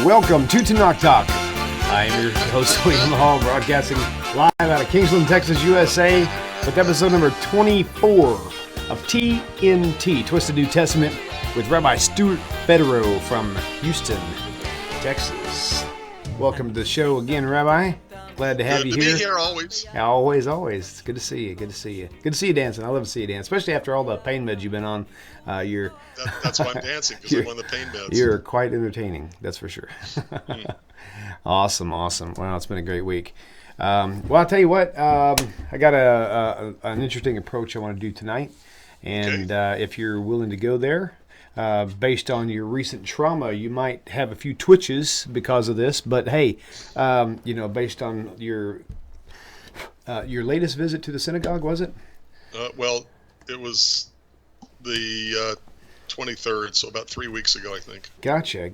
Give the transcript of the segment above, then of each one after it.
Welcome to Tanakh Talk. I am your host, William Hall, broadcasting live out of Kingsland, Texas, USA, with episode number 24 of TNT, Twisted New Testament, with Rabbi Stuart Federow from Houston, Texas. Welcome to the show again, Rabbi. Glad to have you here. Good to be here always. Always. It's good to see you. Good to see you dancing. I love to see you dance, especially after all the pain meds you've been on. That's why I'm dancing, because I'm on the pain meds. You're quite entertaining, that's for sure. Awesome. Well, it's been a great week. Well, I'll tell you what. I got an interesting approach I want to do tonight, and if you're willing to go there. Based on your recent trauma, you might have a few twitches because of this. But hey, based on your latest visit to the synagogue, was it? Well, it was the 23rd, so about 3 weeks ago, I think. Gotcha.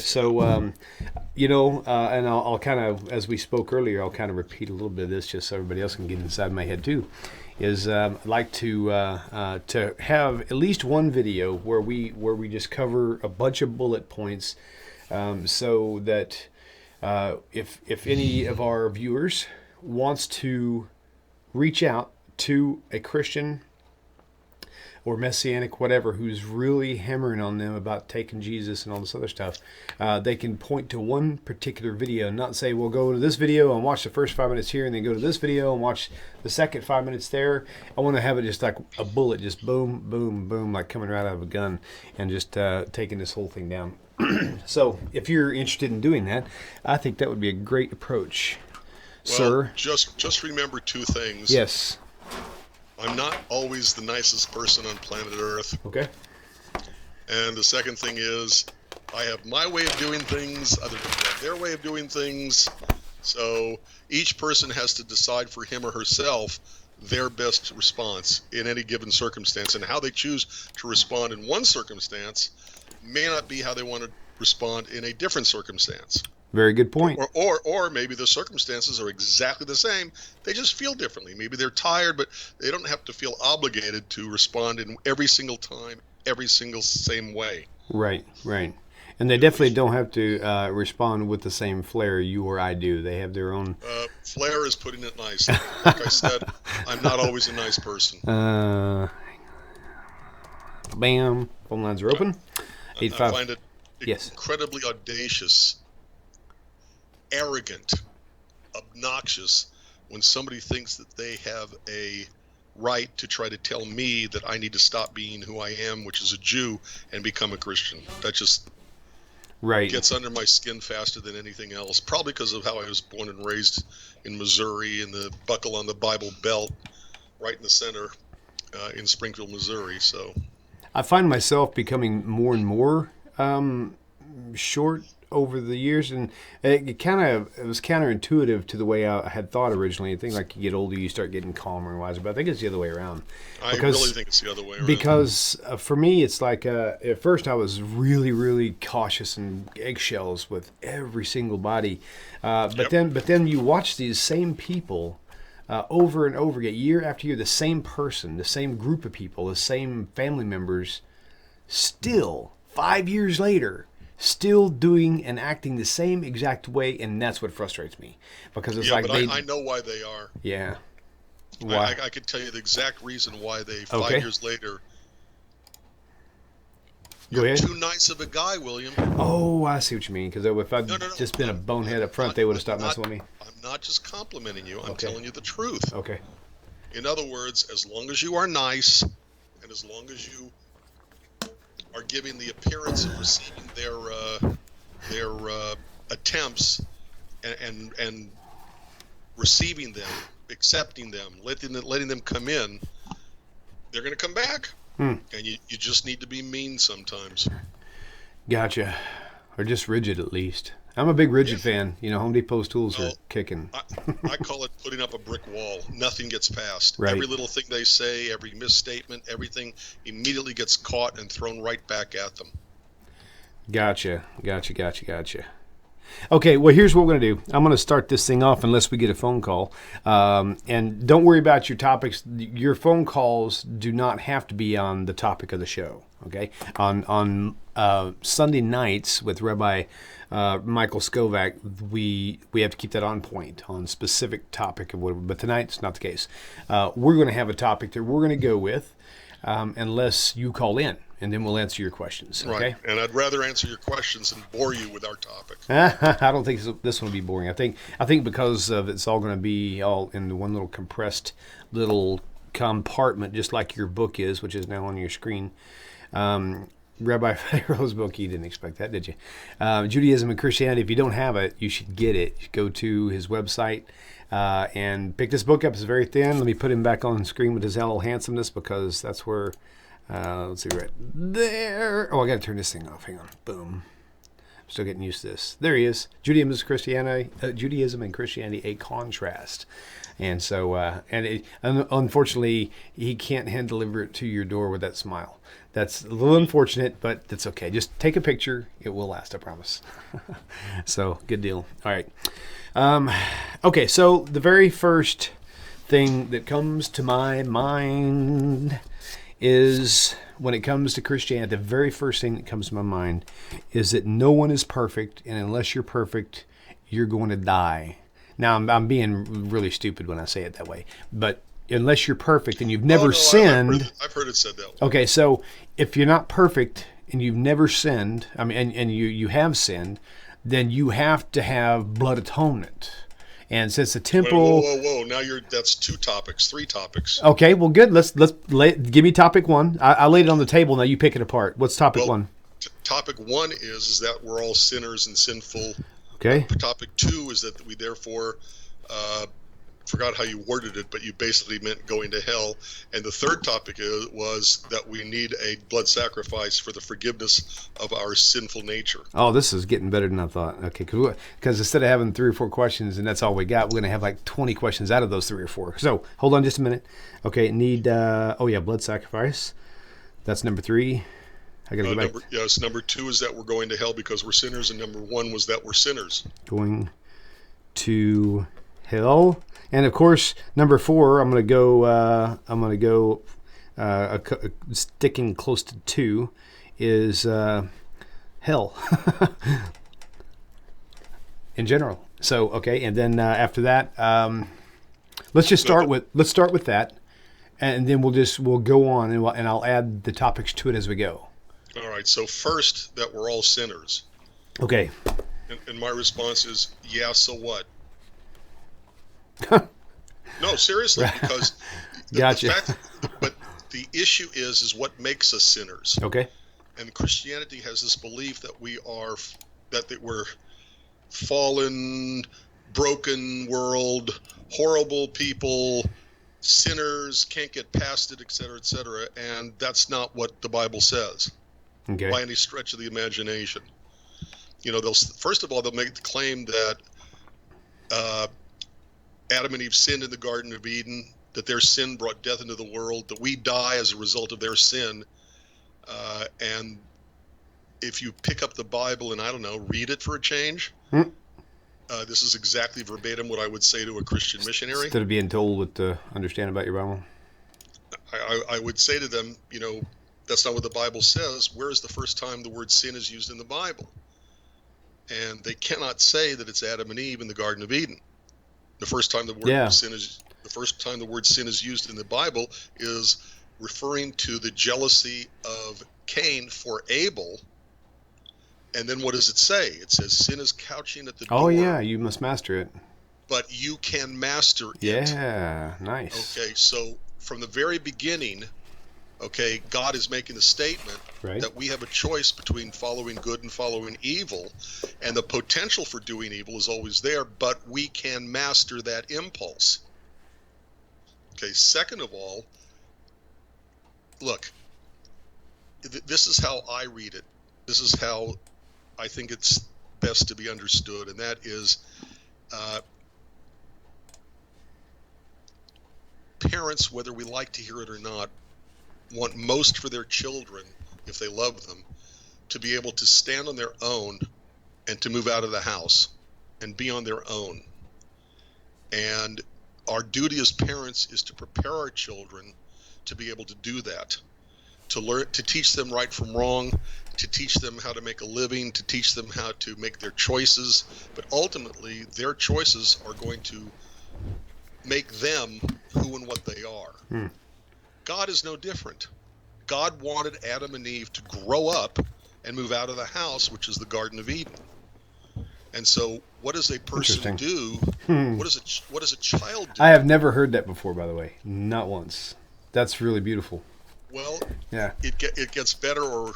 So, and I'll kind of, as we spoke earlier, I'll kind of repeat a little bit of this just so everybody else can get inside my head too. I'd like to have at least one video where we just cover a bunch of bullet points, so that if any of our viewers wants to reach out to a Christian or Messianic, whatever, who's really hammering on them about taking Jesus and all this other stuff, they can point to one particular video and not say, well, go to this video and watch the first 5 minutes here and then go to this video and watch the second 5 minutes there. I want to have it just like a bullet, just boom, boom, boom, like coming right out of a gun and just taking this whole thing down. So if you're interested in doing that, I think that would be a great approach, sir. Just remember two things. Yes. I'm not always the nicest person on planet Earth. Okay. And the second thing is, I have my way of doing things, other people have their way of doing things. So each person has to decide for him or herself their best response in any given circumstance. And how they choose to respond in one circumstance may not be how they want to respond in a different circumstance. Very good point. Or maybe the circumstances are exactly the same. They just feel differently. Maybe they're tired, but they don't have to feel obligated to respond in every single time, every single same way. Right. And they definitely don't have to respond with the same flair you or I do. They have their own... Flair is putting it nice. Like I said, I'm not always a nice person. Bam. Phone lines are open. I find it incredibly audacious, arrogant, obnoxious when somebody thinks that they have a right to try to tell me that I need to stop being who I am, which is a Jew, and become a Christian. That just gets under my skin faster than anything else, probably because of how I was born and raised in Missouri, in the buckle on the Bible Belt, right in the center, in Springfield, Missouri. So I find myself becoming more and more short over the years, and it was counterintuitive to the way I had thought originally. I think like you get older, you start getting calmer and wiser, but I think it's the other way around. I really think it's the other way around. Because for me, it's like at first I was really, really cautious and eggshells with every single body, but then you watch these same people over and over again, year after year, the same person, the same group of people, the same family members, still 5 years later, still doing and acting the same exact way, and that's what frustrates me, because it's like I know why they are. Yeah. Why? I can tell you the exact reason why they 5 years later. You're too nice of a guy, William. Oh, I see what you mean. Because if I'd just been a bonehead up front, they would have stopped messing with me. I'm not just complimenting you. I'm telling you the truth. Okay. In other words, as long as you are nice, and as long as you are giving the appearance of receiving their attempts and receiving them, accepting them, letting them come in, they're going to come back. And you just need to be mean sometimes. Gotcha. Or just rigid at least. I'm a big rigid fan. Home Depot's tools are kicking. I call it putting up a brick wall. Nothing gets past. Right. Every little thing they say, every misstatement, everything immediately gets caught and thrown right back at them. Gotcha. Okay, well, here's what we're going to do. I'm going to start this thing off unless we get a phone call. And don't worry about your topics. Your phone calls do not have to be on the topic of the show. Okay? On Sunday nights with Rabbi Michael Skovac, we have to keep that on point, on specific topic of whatever. But tonight, it's not the case. We're going to have a topic that we're going to go with unless you call in. And then we'll answer your questions. Okay? Right. And I'd rather answer your questions than bore you with our topic. I don't think this one will be boring. I think because of it's all going to be all in the one little compressed little compartment, just like your book is, which is now on your screen. Rabbi Federow's book. You didn't expect that, did you? Judaism and Christianity. If you don't have it, you should get it. You go to his website and pick this book up. It's very thin. Let me put him back on the screen with his little handsomeness because that's where. Let's see right there. Oh, I got to turn this thing off. Hang on. Boom. I'm still getting used to this. There he is. Judaism and Christianity, a contrast. And so, unfortunately, he can't hand deliver it to your door with that smile. That's a little unfortunate, but that's okay. Just take a picture. It will last, I promise. So, good deal. All right. Okay, so the very first thing that comes to my mind is when it comes to Christianity, the very first thing that comes to my mind is that no one is perfect, and unless you're perfect, you're going to die. Now, I'm being really stupid when I say it that way, but unless you're perfect and you've never sinned... I've heard it said that way. Okay, so if you're not perfect and you've never sinned, and you have sinned, then you have to have blood atonement. And since the temple, whoa! Now that's three topics. Okay, well, good. Give me topic one. I laid it on the table. Now you pick it apart. What's topic one? Topic one is that we're all sinners and sinful. Okay. Topic two is that we therefore forgot how you worded it, but you basically meant going to hell. And the third topic was that we need a blood sacrifice for the forgiveness of our sinful nature. Oh, this is getting better than I thought. Okay, because instead of having 3 or 4 questions and that's all we got, we're going to have like 20 questions out of those 3 or 4. So hold on just a minute. Okay, need, blood sacrifice. That's number 3. I got to go back. Yes, number 2 is that we're going to hell because we're sinners, and number 1 was that we're sinners. Going to hell. And of course, number 4, I'm going to go sticking close to 2 is hell in general. So okay, and then after that, let's start with that, and then we'll go on and I'll add the topics to it as we go. All right. So first, that we're all sinners. Okay. And my response is, yeah. So what? No, seriously, because gotcha. But the issue is what makes us sinners. Okay. And Christianity has this belief that we're fallen, broken world, horrible people, sinners, can't get past it, et cetera, and that's not what the Bible says. Okay. By any stretch of the imagination. First of all, they'll make the claim that Adam and Eve sinned in the Garden of Eden, that their sin brought death into the world, that we die as a result of their sin. And if you pick up the Bible and, read it for a change, this is exactly verbatim what I would say to a Christian missionary. Instead of being told what to understand about your Bible? I would say to them, that's not what the Bible says. Where is the first time the word sin is used in the Bible? And they cannot say that it's Adam and Eve in the Garden of Eden. The first time the word sin is used in the Bible is referring to the jealousy of Cain for Abel. And then what does it say? It says sin is couching at the door. Oh yeah, you must master it. But you can master it. Yeah, nice. Okay, so from the very beginning, God is making a statement that we have a choice between following good and following evil, and the potential for doing evil is always there, but we can master that impulse. Okay, second of all, look, this is how I read it. This is how I think it's best to be understood, and that is parents, whether we like to hear it or not, want most for their children, if they love them, to be able to stand on their own and to move out of the house and be on their own. And our duty as parents is to prepare our children to be able to do that, to learn, to teach them right from wrong, to teach them how to make a living, to teach them how to make their choices. But ultimately, their choices are going to make them who and what they are. God is no different. God wanted Adam and Eve to grow up and move out of the house, which is the Garden of Eden. And so, what does a person do? What does a child do? I have never heard that before, by the way, not once. That's really beautiful. Well, yeah, it gets better or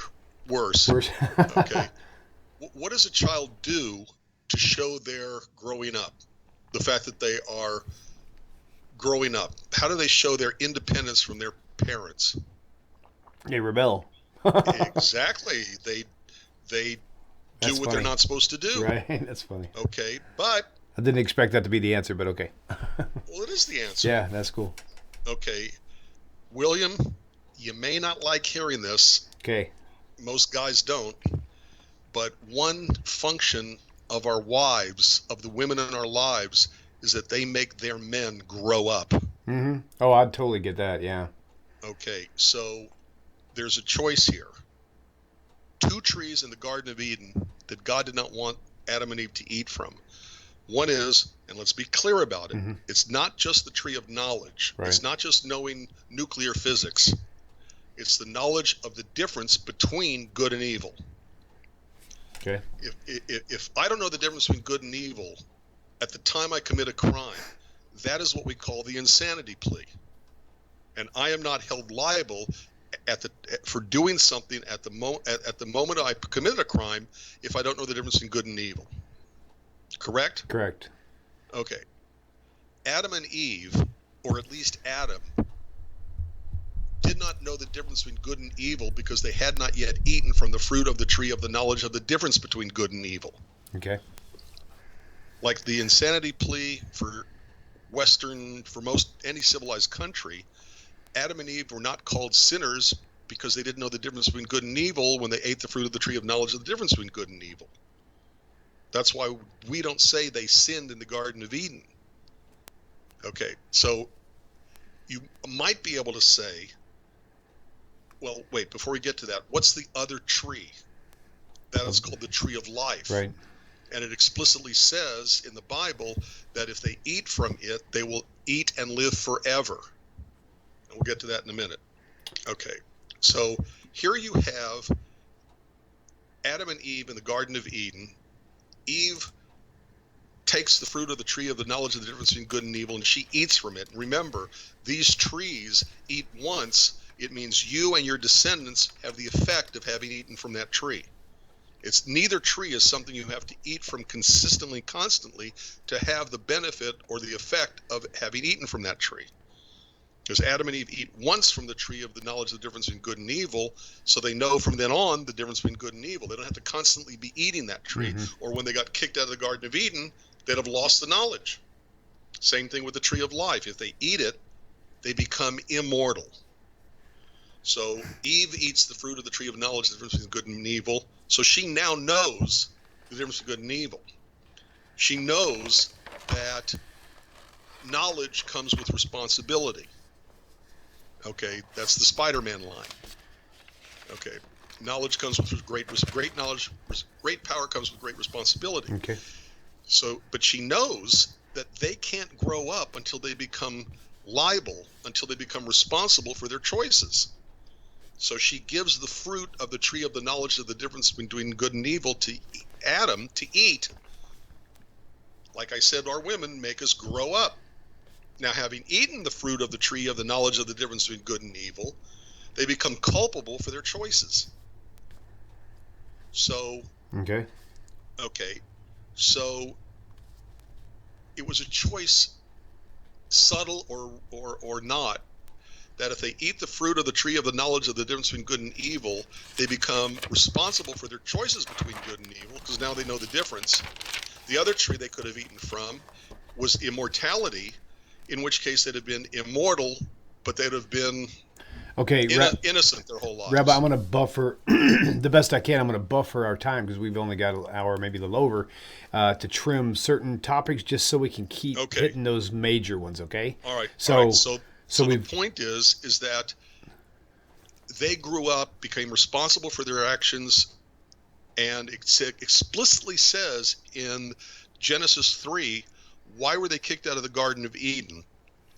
worse. Okay. What does a child do to show they're growing up? The fact that they are growing up. How do they show their independence from their parents? They rebel. Exactly. They do what they're not supposed to do. Right. That's funny. Okay, but I didn't expect that to be the answer, but okay. Well, it is the answer. Yeah, that's cool. Okay. William, you may not like hearing this. Okay. Most guys don't. But one function of our wives, of the women in our lives, is that they make their men grow up. Mm-hmm. Oh, I'd totally get that, yeah. Okay, so there's a choice here. 2 trees in the Garden of Eden that God did not want Adam and Eve to eat from. One is, and let's be clear about it, it's not just the tree of knowledge. Right. It's not just knowing nuclear physics. It's the knowledge of the difference between good and evil. Okay. If I don't know the difference between good and evil at the time I commit a crime, that is what we call the insanity plea. And I am not held liable for doing something at the moment I commit a crime if I don't know the difference between good and evil. Correct? Correct. Okay. Adam and Eve, or at least Adam, did not know the difference between good and evil because they had not yet eaten from the fruit of the tree of the knowledge of the difference between good and evil. Okay. Like the insanity plea for any civilized country, Adam and Eve were not called sinners because they didn't know the difference between good and evil when they ate the fruit of the tree of knowledge of the difference between good and evil. That's why we don't say they sinned in the Garden of Eden. Okay, so you might be able to say, well, wait, before we get to that, what's the other tree? That is called the tree of life. Right. And it explicitly says in the Bible that if they eat from it, they will eat and live forever. And we'll get to that in a minute. Okay, so here you have Adam and Eve in the Garden of Eden. Eve takes the fruit of the tree of the knowledge of the difference between good and evil, and she eats from it. And remember, these trees eat once. It means you and your descendants have the effect of having eaten from that tree. It's neither tree is something you have to eat from consistently, constantly to have the benefit or the effect of having eaten from that tree. Because Adam and Eve eat once from the tree of the knowledge of the difference between good and evil, so they know from then on the difference between good and evil. They don't have to constantly be eating that tree. Or when they got kicked out of the Garden of Eden, they'd have lost the knowledge. Same thing with the tree of life. If they eat it, they become immortal. So Eve eats the fruit of the tree of knowledge of the difference between good and evil, so she now knows the difference between good and evil. She knows that knowledge comes with responsibility. Okay, that's the Spider-Man line. Okay, knowledge comes with great knowledge, great power comes with great responsibility. Okay. So, but she knows that they can't grow up until they become liable, until they become responsible for their choices. So she gives the fruit of the tree of the knowledge of the difference between good and evil to Adam to eat. Like I said, our women make us grow up. Now, having eaten the fruit of the tree of the knowledge of the difference between good and evil, they become culpable for their choices. So, okay. So it was a choice, subtle or not, that if they eat the fruit of the tree of the knowledge of the difference between good and evil, they become responsible for their choices between good and evil, because now they know the difference. The other tree they could have eaten from was immortality, in which case they'd have been immortal, but they'd have been Okay, innocent their whole lives. Rabbi, I'm going to buffer the best I can. I'm going to buffer our time because we've only got an hour, maybe a little over, to trim certain topics just so we can keep hitting those major ones. Okay. All right. So, all right. So the point is that they grew up, became responsible for their actions, and it explicitly says in Genesis 3, why were they kicked out of the Garden of Eden?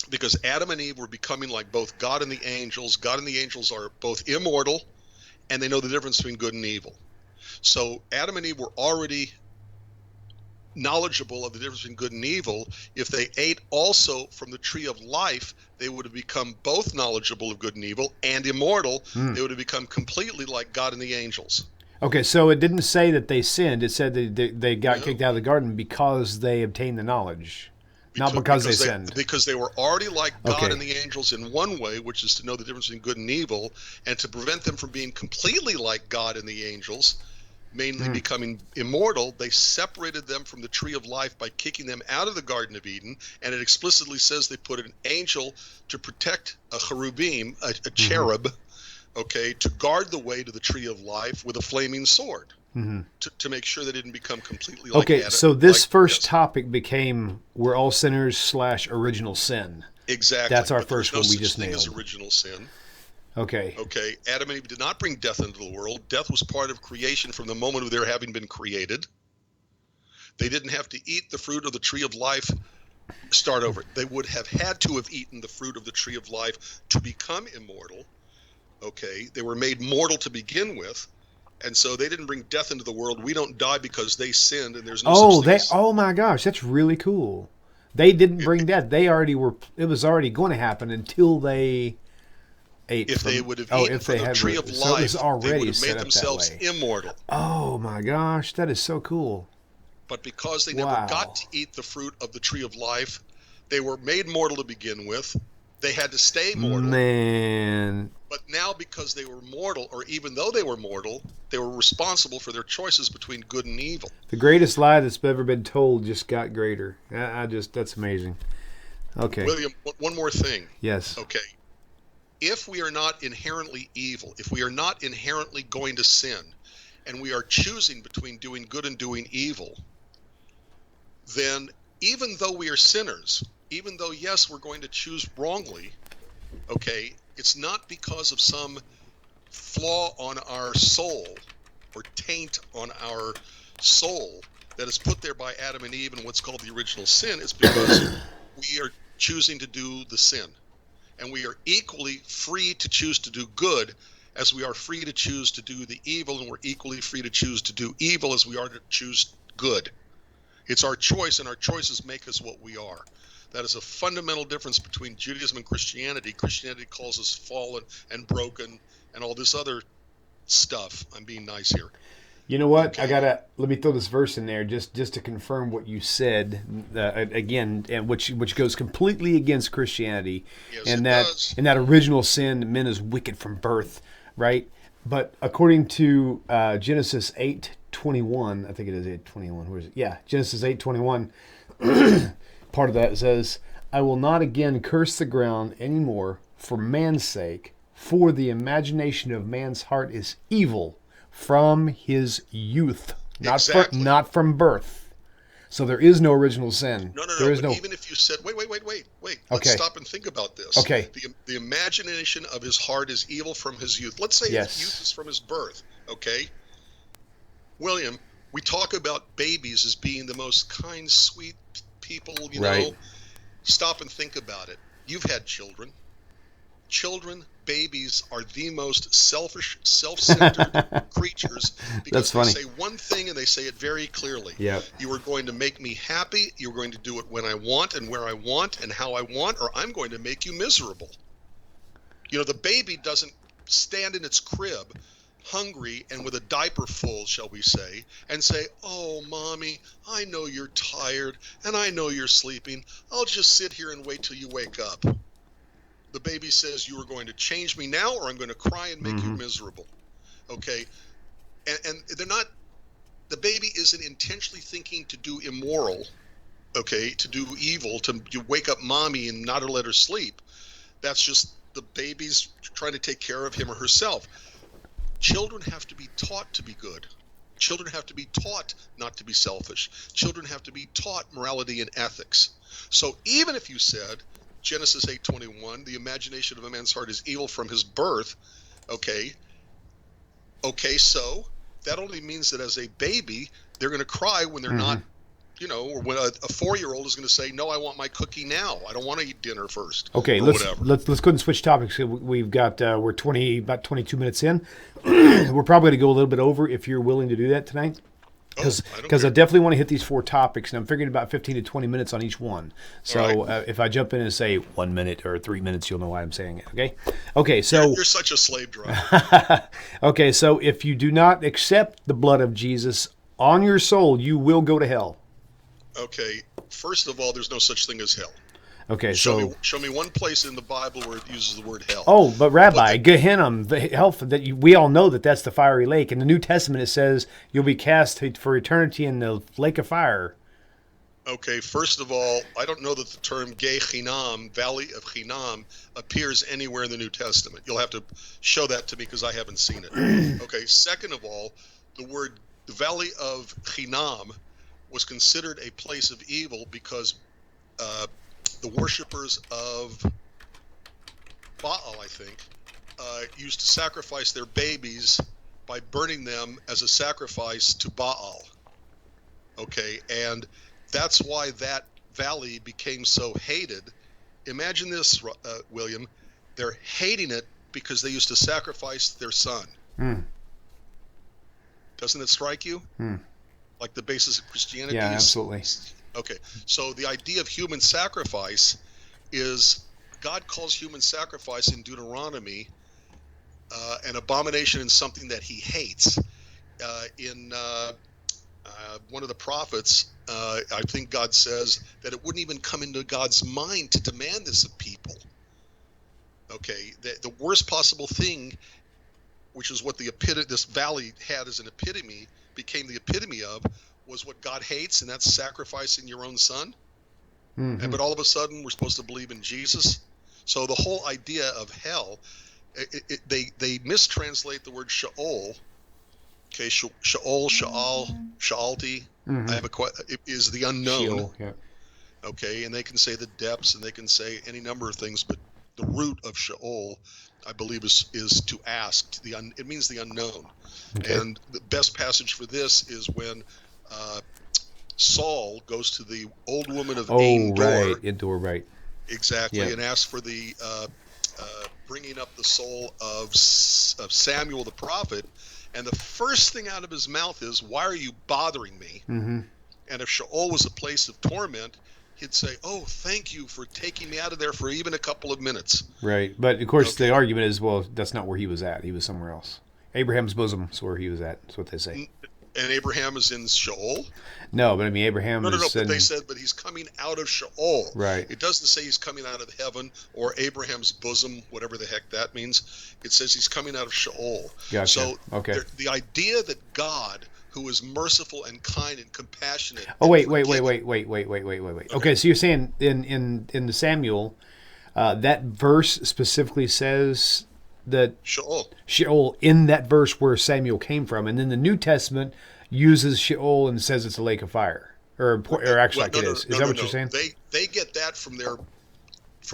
Because Adam and Eve were becoming like both God and the angels. God and the angels are both immortal, and they know the difference between good and evil. So Adam and Eve were already knowledgeable of the difference between good and evil. If they ate also from the tree of life, they would have become both knowledgeable of good and evil and immortal. They would have become completely like God and the angels. Okay, so it didn't say that they sinned. It said that they got kicked out of the garden because they obtained the knowledge. Not because they sinned. Because they were already like God and the angels in one way, which is to know the difference between good and evil, and to prevent them from being completely like God and the angels, mainly becoming immortal, they separated them from the tree of life by kicking them out of the Garden of Eden, and it explicitly says they put an angel to protect a cherubim, a cherub, to guard the way to the tree of life with a flaming sword. To make sure they didn't become completely like Adam. So this first topic became we're all sinners / original sin. Exactly. That's our first one we just nailed. As original sin. Okay. Adam and Eve did not bring death into the world. Death was part of creation from the moment of their having been created. They didn't have to eat the fruit of the tree of life. Start over. They would have had to have eaten the fruit of the tree of life to become immortal. They were made mortal to begin with. And so they didn't bring death into the world. We don't die because they sinned, and there's no such thing. Oh my gosh, that's really cool. They didn't bring death. They already were. It was already going to happen until they ate. If they would have eaten from the tree of life, they would have made themselves immortal. Oh my gosh, that is so cool. But because they never got to eat the fruit of the tree of life, they were made mortal to begin with. They had to stay mortal. Man. But now because they were mortal, or even though they were mortal, they were responsible for their choices between good and evil. The greatest lie that's ever been told just got greater. That's amazing. Okay. William, one more thing. Yes. If we are not inherently evil, if we are not inherently going to sin, and we are choosing between doing good and doing evil, then even though we are sinners, even though, yes, we're going to choose wrongly, it's not because of some flaw on our soul or taint on our soul that is put there by Adam and Eve in what's called the original sin. It's because we are choosing to do the sin. And we are equally free to choose to do good as we are free to choose to do the evil, and we're equally free to choose to do evil as we are to choose good. It's our choice, and our choices make us what we are. That is a fundamental difference between Judaism and Christianity. Christianity calls us fallen and broken and all this other stuff. I'm being nice here. You know what? Let me throw this verse in there just to confirm what you said again, and which goes completely against Christianity. Yes, and it does. In that original sin, men is wicked from birth, right? But according to Genesis 8:21, I think it is 8:21. Where is it? Yeah, Genesis 8:21. Part of that says, "I will not again curse the ground anymore for man's sake, for the imagination of man's heart is evil from his youth, not from birth." So there is no original sin. No. Even if you said, wait. Let's stop and think about this. The imagination of his heart is evil from his youth. Let's say his youth is from his birth. William, we talk about babies as being the most kind, sweet people, you know. Stop and think about it. You've had children. Babies are the most selfish, self-centered creatures because they say one thing and they say it very clearly. You are going to make me happy. You're going to do it when I want and where I want and how I want, or I'm going to make you miserable. You know, the baby doesn't stand in its crib hungry and with a diaper full, shall we say, and say, "Oh, mommy, I know you're tired and I know you're sleeping. I'll just sit here and wait till you wake up." The baby says, "You are going to change me now or I'm going to cry and make you miserable." And they're not, the baby isn't intentionally thinking to do immoral, to do evil, to wake up mommy and not let her sleep. That's just the baby's trying to take care of him or herself. Children have to be taught to be good. Children have to be taught not to be selfish. Children have to be taught morality and ethics. So even if you said, Genesis 8:21, the imagination of a man's heart is evil from his birth, okay, so that only means that as a baby, they're going to cry when they're not, or when a 4-year-old is going to say, no, I want my cookie now. I don't want to eat dinner first. Okay, or let's whatever. go ahead and switch topics. We've got we're about 22 minutes in. We're probably going to go a little bit over if you're willing to do that tonight. Because I definitely want to hit these 4 topics, and I'm figuring about 15 to 20 minutes on each one. So if I jump in and say 1 minute or 3 minutes, you'll know why I'm saying it. Okay. So you're such a slave driver. Okay. So if you do not accept the blood of Jesus on your soul, you will go to hell. Okay. First of all, there's no such thing as hell. Okay, show me one place in the Bible where it uses the word hell. Oh, but Rabbi, Gehenna, the hell we all know that's the fiery lake. In the New Testament, it says you'll be cast for eternity in the lake of fire. Okay, first of all, I don't know that the term Gehinnom, Valley of Hinnom, appears anywhere in the New Testament. You'll have to show that to me because I haven't seen it. Okay, second of all, the Valley of Hinnom was considered a place of evil because the worshippers of Baal, I think, used to sacrifice their babies by burning them as a sacrifice to Baal. Okay, and that's why that valley became so hated. Imagine this, William. They're hating it because they used to sacrifice their son. Doesn't it strike you? Like the basis of Christianity? Yeah, absolutely. Okay, so the idea of human sacrifice is God calls human sacrifice in Deuteronomy an abomination and something that he hates. In one of the prophets, I think God says that it wouldn't even come into God's mind to demand this of people. Okay, the worst possible thing, which is what this valley had as an epitome, became the epitome of, was what God hates, and that's sacrificing your own son. But all of a sudden, we're supposed to believe in Jesus. So the whole idea of hell, they mistranslate the word Sheol. Okay, Sheol, Sha'alti. It is the unknown. Sheol, yeah. Okay, and they can say the depths, and they can say any number of things, but the root of Sheol, I believe, is to ask. It means the unknown. Okay. And the best passage for this is when Saul goes to the old woman of Endor. Endor, right. Exactly, and asks for the bringing up the soul of Samuel the prophet. And the first thing out of his mouth is, "Why are you bothering me?" And if Sheol was a place of torment, he'd say, "Oh, thank you for taking me out of there for even a couple of minutes." Right, but of course the argument is, well, that's not where he was at. He was somewhere else. Abraham's bosom is where he was at. That's what they say. And Abraham is in Sheol? No, but I mean Abraham No, is but they said, but he's coming out of Sheol. Right. It doesn't say he's coming out of heaven or Abraham's bosom, whatever the heck that means. It says he's coming out of Sheol. Gotcha. So okay. The idea that God, who is merciful and kind and compassionate. Oh, wait. Okay, so you're saying in the Samuel, that verse specifically says that Sheol in that verse where Samuel came from, and then the New Testament uses Sheol and says it's a lake of fire, or actually it is. Is that what you're saying? They get that from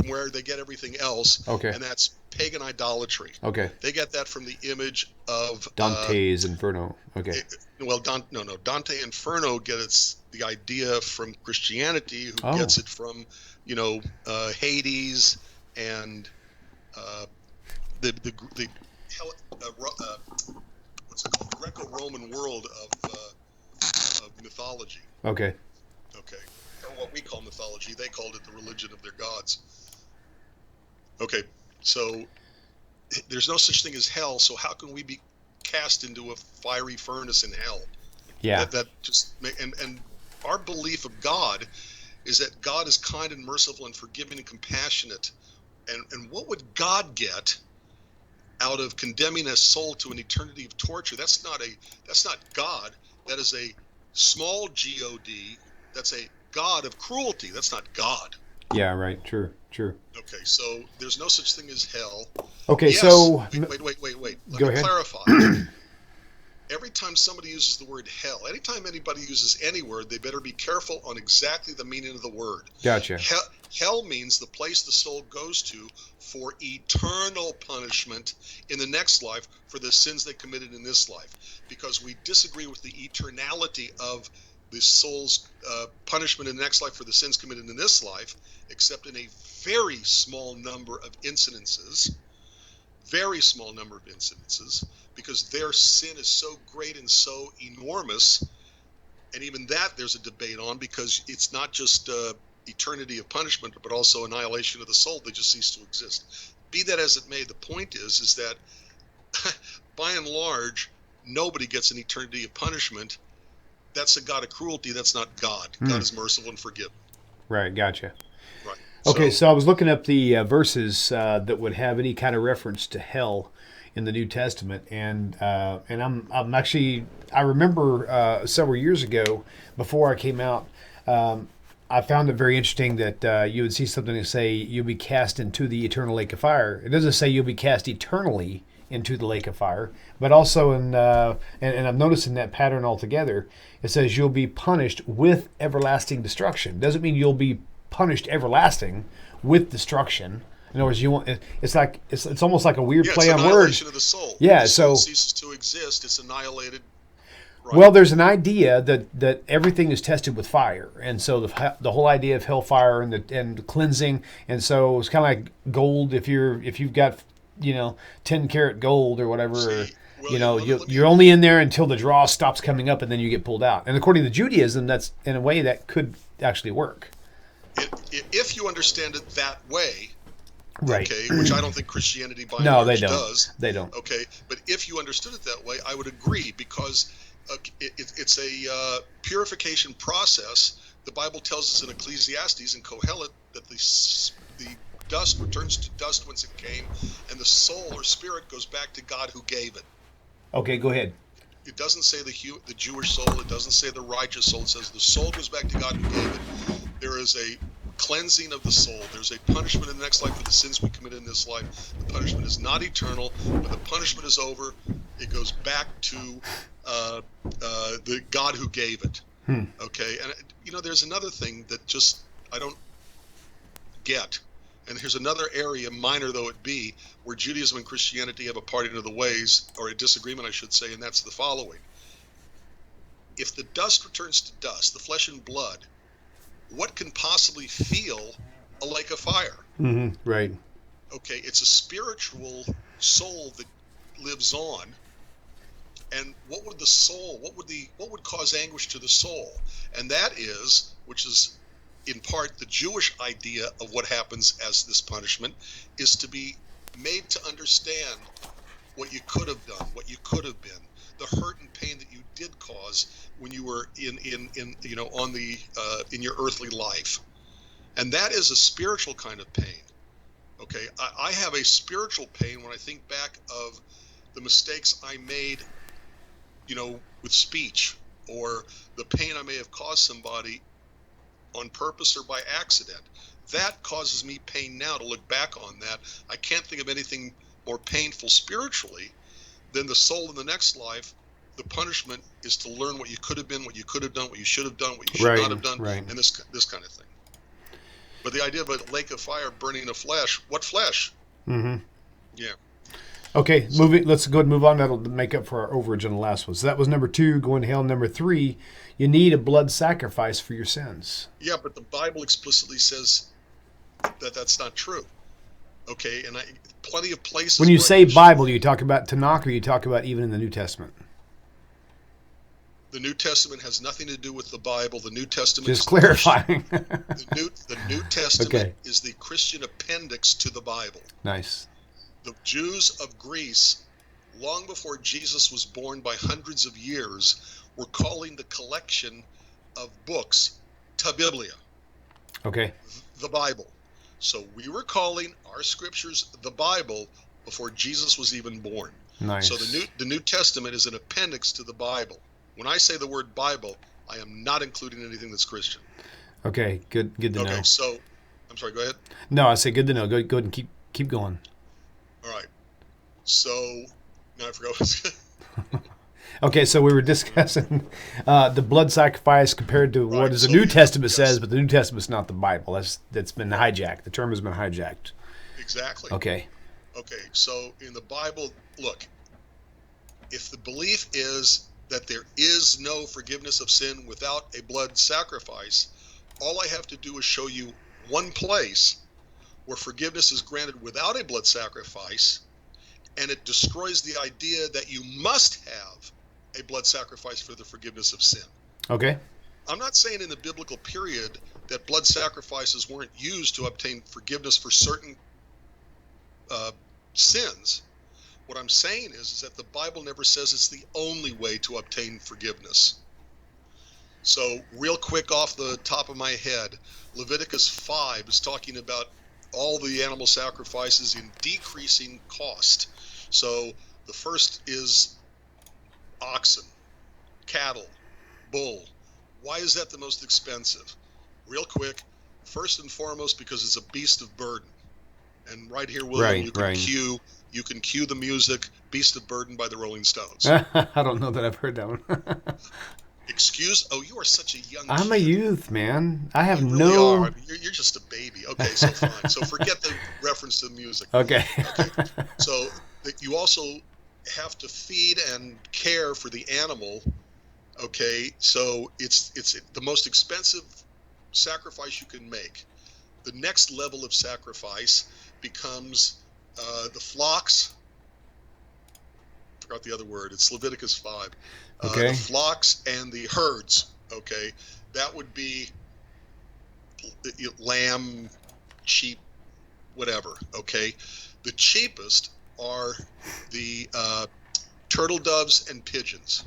where they get everything else. Okay. And that's pagan idolatry. Okay. They get that from the image of Dante's Inferno. Okay. Dante Inferno gets the idea from Christianity, who gets it from, Hades and the what's it called, Greco-Roman world of mythology. Okay. Or what we call mythology, they called it the religion of their gods. Okay, so there's no such thing as hell, so how can we be cast into a fiery furnace in hell? Yeah. And our belief of God is that God is kind and merciful and forgiving and compassionate. And what would God get out of condemning a soul to an eternity of torture? That's not God. That is a small God. That's a God of cruelty. That's not God. Yeah, right. True. True. Okay, so there's no such thing as hell. Okay, Yes. so Wait. Let go me ahead. clarify. Every time somebody uses the word hell, anytime anybody uses any word, they better be careful on exactly the meaning of the word. Gotcha. Hell means the place the soul goes to for eternal punishment in the next life for the sins they committed in this life. Because we disagree with the eternality of the soul's punishment in the next life for the sins committed in this life, except in a very small number of incidences. Very small number of incidences, because their sin is so great and so enormous, and even that there's a debate on, because it's not just eternity of punishment, but also annihilation of the soul. They just cease to exist. Be that as it may, the point is that by and large, nobody gets an eternity of punishment. That's a God of cruelty. That's not God. God is merciful and forgiving. Right. Gotcha. Right. Okay, so I was looking up the verses that would have any kind of reference to hell in the New Testament, and I'm actually, I remember several years ago before I came out, I found it very interesting that you would see something that say you'll be cast into the eternal lake of fire. It doesn't say you'll be cast eternally into the lake of fire, but also in and I'm noticing that pattern altogether. It says you'll be punished with everlasting destruction. Doesn't mean you'll be punished everlasting with destruction. In other words, you want it's like it's almost like a weird play on words. Annihilation of the soul. Yeah, the so soul ceases to exist. It's annihilated. Right. Well, there's an idea that everything is tested with fire, and so the whole idea of hellfire and the cleansing, and so it's kind of like gold. If you've got 10-karat gold or whatever. See, well, You're only in there until the draw stops coming up, and then you get pulled out. And according to Judaism, that's in a way that could actually work. If you understand it that way, right? Okay, which I don't think Christianity by and No, large they don't. does. They don't. Okay, but if you understood it that way, I would agree, because it's a purification process. The Bible tells us in Ecclesiastes and Kohelet that the dust returns to dust whence it came, and the soul or spirit goes back to God who gave it. Okay, go ahead. It doesn't say the Jewish soul. It doesn't say the righteous soul. It says the soul goes back to God who gave it. There is a cleansing of the soul. There's a punishment in the next life for the sins we committed in this life. The punishment is not eternal. When the punishment is over, it goes back to the God who gave it. Okay, and there's another thing that just I don't get. And here's another area, minor though it be, where Judaism and Christianity have a parting of the ways, or a disagreement, I should say, and that's the following. If the dust returns to dust, the flesh and blood, what can possibly feel a lake of fire? Mm-hmm. Right. Okay, it's a spiritual soul that lives on. And what would the soul, what would cause anguish to the soul? And that is, which is in part the Jewish idea of what happens as this punishment, is to be made to understand what you could have done, what you could have been, the hurt and pain that you did cause when you were in your earthly life. And that is a spiritual kind of pain. Okay, I have a spiritual pain when I think back of the mistakes I made, with speech, or the pain I may have caused somebody on purpose or by accident. That causes me pain now to look back on that. I can't think of anything more painful spiritually than the soul in the next life. The punishment is to learn what you could have been, what you could have done, what you should have done, what you should not have done, and this kind of thing. But the idea of a lake of fire burning the flesh, what flesh? Mm-hmm. Yeah. Okay, let's go ahead and move on. That'll make up for our overage on the last one. So that was number 2, going to hell. Number 3, you need a blood sacrifice for your sins. Yeah, but the Bible explicitly says that that's not true. Okay, and plenty of places. When you say Bible, you talk about Tanakh, or you talk about even in the New Testament? The New Testament has nothing to do with the Bible. The New Testament just clarifying. The New Testament is the Christian appendix to the Bible. Nice. The Jews of Greece, long before Jesus was born by hundreds of years, were calling the collection of books ta Biblia. Okay. The Bible. So we were calling our scriptures the Bible before Jesus was even born. Nice. So the New Testament is an appendix to the Bible. When I say the word Bible, I am not including anything that's Christian. Okay, good to know. Okay, so I'm sorry. Go ahead. No, I say good to know. Go ahead and keep going. All right. So now I forgot. What Okay, so we were discussing the blood sacrifice compared to what Right. is the So New Testament yes, says, but the New Testament's not the Bible. That's been hijacked. The term has been hijacked. exactly. Okay. Okay. So in the Bible, look, if the belief is that there is no forgiveness of sin without a blood sacrifice, all I have to do is show you one place where forgiveness is granted without a blood sacrifice, and it destroys the idea that you must have a blood sacrifice for the forgiveness of sin. Okay. I'm not saying in the biblical period that blood sacrifices weren't used to obtain forgiveness for certain sins. What I'm saying is that the Bible never says it's the only way to obtain forgiveness. So real quick off the top of my head, Leviticus 5 is talking about all the animal sacrifices in decreasing cost. So the first is oxen, cattle, bull. Why is that the most expensive? Real quick, first and foremost, because it's a beast of burden. And right here, William, Right. you can cue the music, Beast of Burden by the Rolling Stones. I don't know that I've heard that one. Oh, you are such a young I'm a kid. youth, man. I have You really are. no. I mean, you're just a baby. Okay, so fine. So forget the reference to the music. Okay. Okay. So that you also have to feed and care for the animal. Okay. So it's the most expensive sacrifice you can make. The next level of sacrifice becomes the flocks. I forgot the other word. It's Leviticus 5. Okay. The flocks and the herds. Okay. That would be lamb, sheep, whatever. Okay. The cheapest are the turtle doves and pigeons.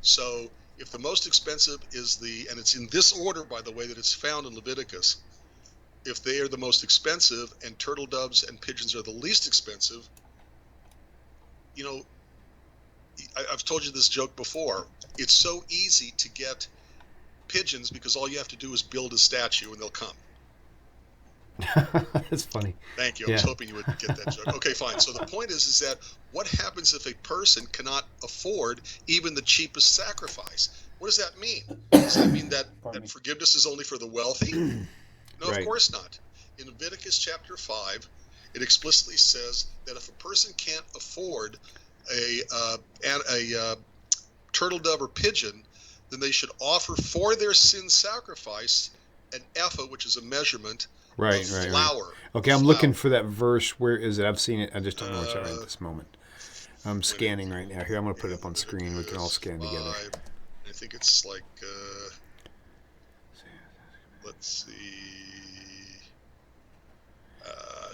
So if the most expensive is and it's in this order, by the way, that it's found in Leviticus, if they are the most expensive and turtle doves and pigeons are the least expensive, you know, I've told you this joke before. It's so easy to get pigeons because all you have to do is build a statue and they'll come. That's funny. Thank you. I Yeah. was hoping you would get that joke. Okay, fine. So the point is that what happens if a person cannot afford even the cheapest sacrifice? What does that mean? Does that mean that forgiveness is only for the wealthy? No, Right. of course not. In Leviticus chapter 5, it explicitly says that if a person can't afford a turtle dove or pigeon, then they should offer for their sin sacrifice an ephah, which is a measurement of flour. Okay, I'm looking for that verse. Where is it? I've seen it. I just don't know what's right at this moment. I'm scanning right now. Here, I'm going to put it up on screen. We can all scan together. I think it's like, let's see.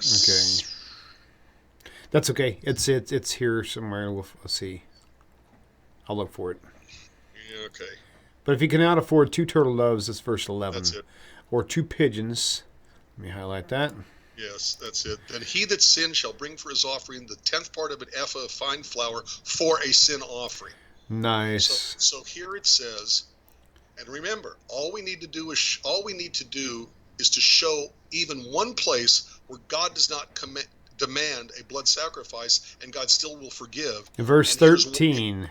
Okay. That's okay. It's here somewhere. Let's see. I'll look for it. Yeah, okay. But if you cannot afford 2 turtle doves, that's verse 11. That's it. Or 2 pigeons. Let me highlight that. Yes, that's it. Then he that sinned shall bring for his offering the 10th part of an ephah of fine flour for a sin offering. Nice. So here it says, and remember, all we need to do is to show even one place where God does not demand a blood sacrifice, and God still will forgive. In verse 13,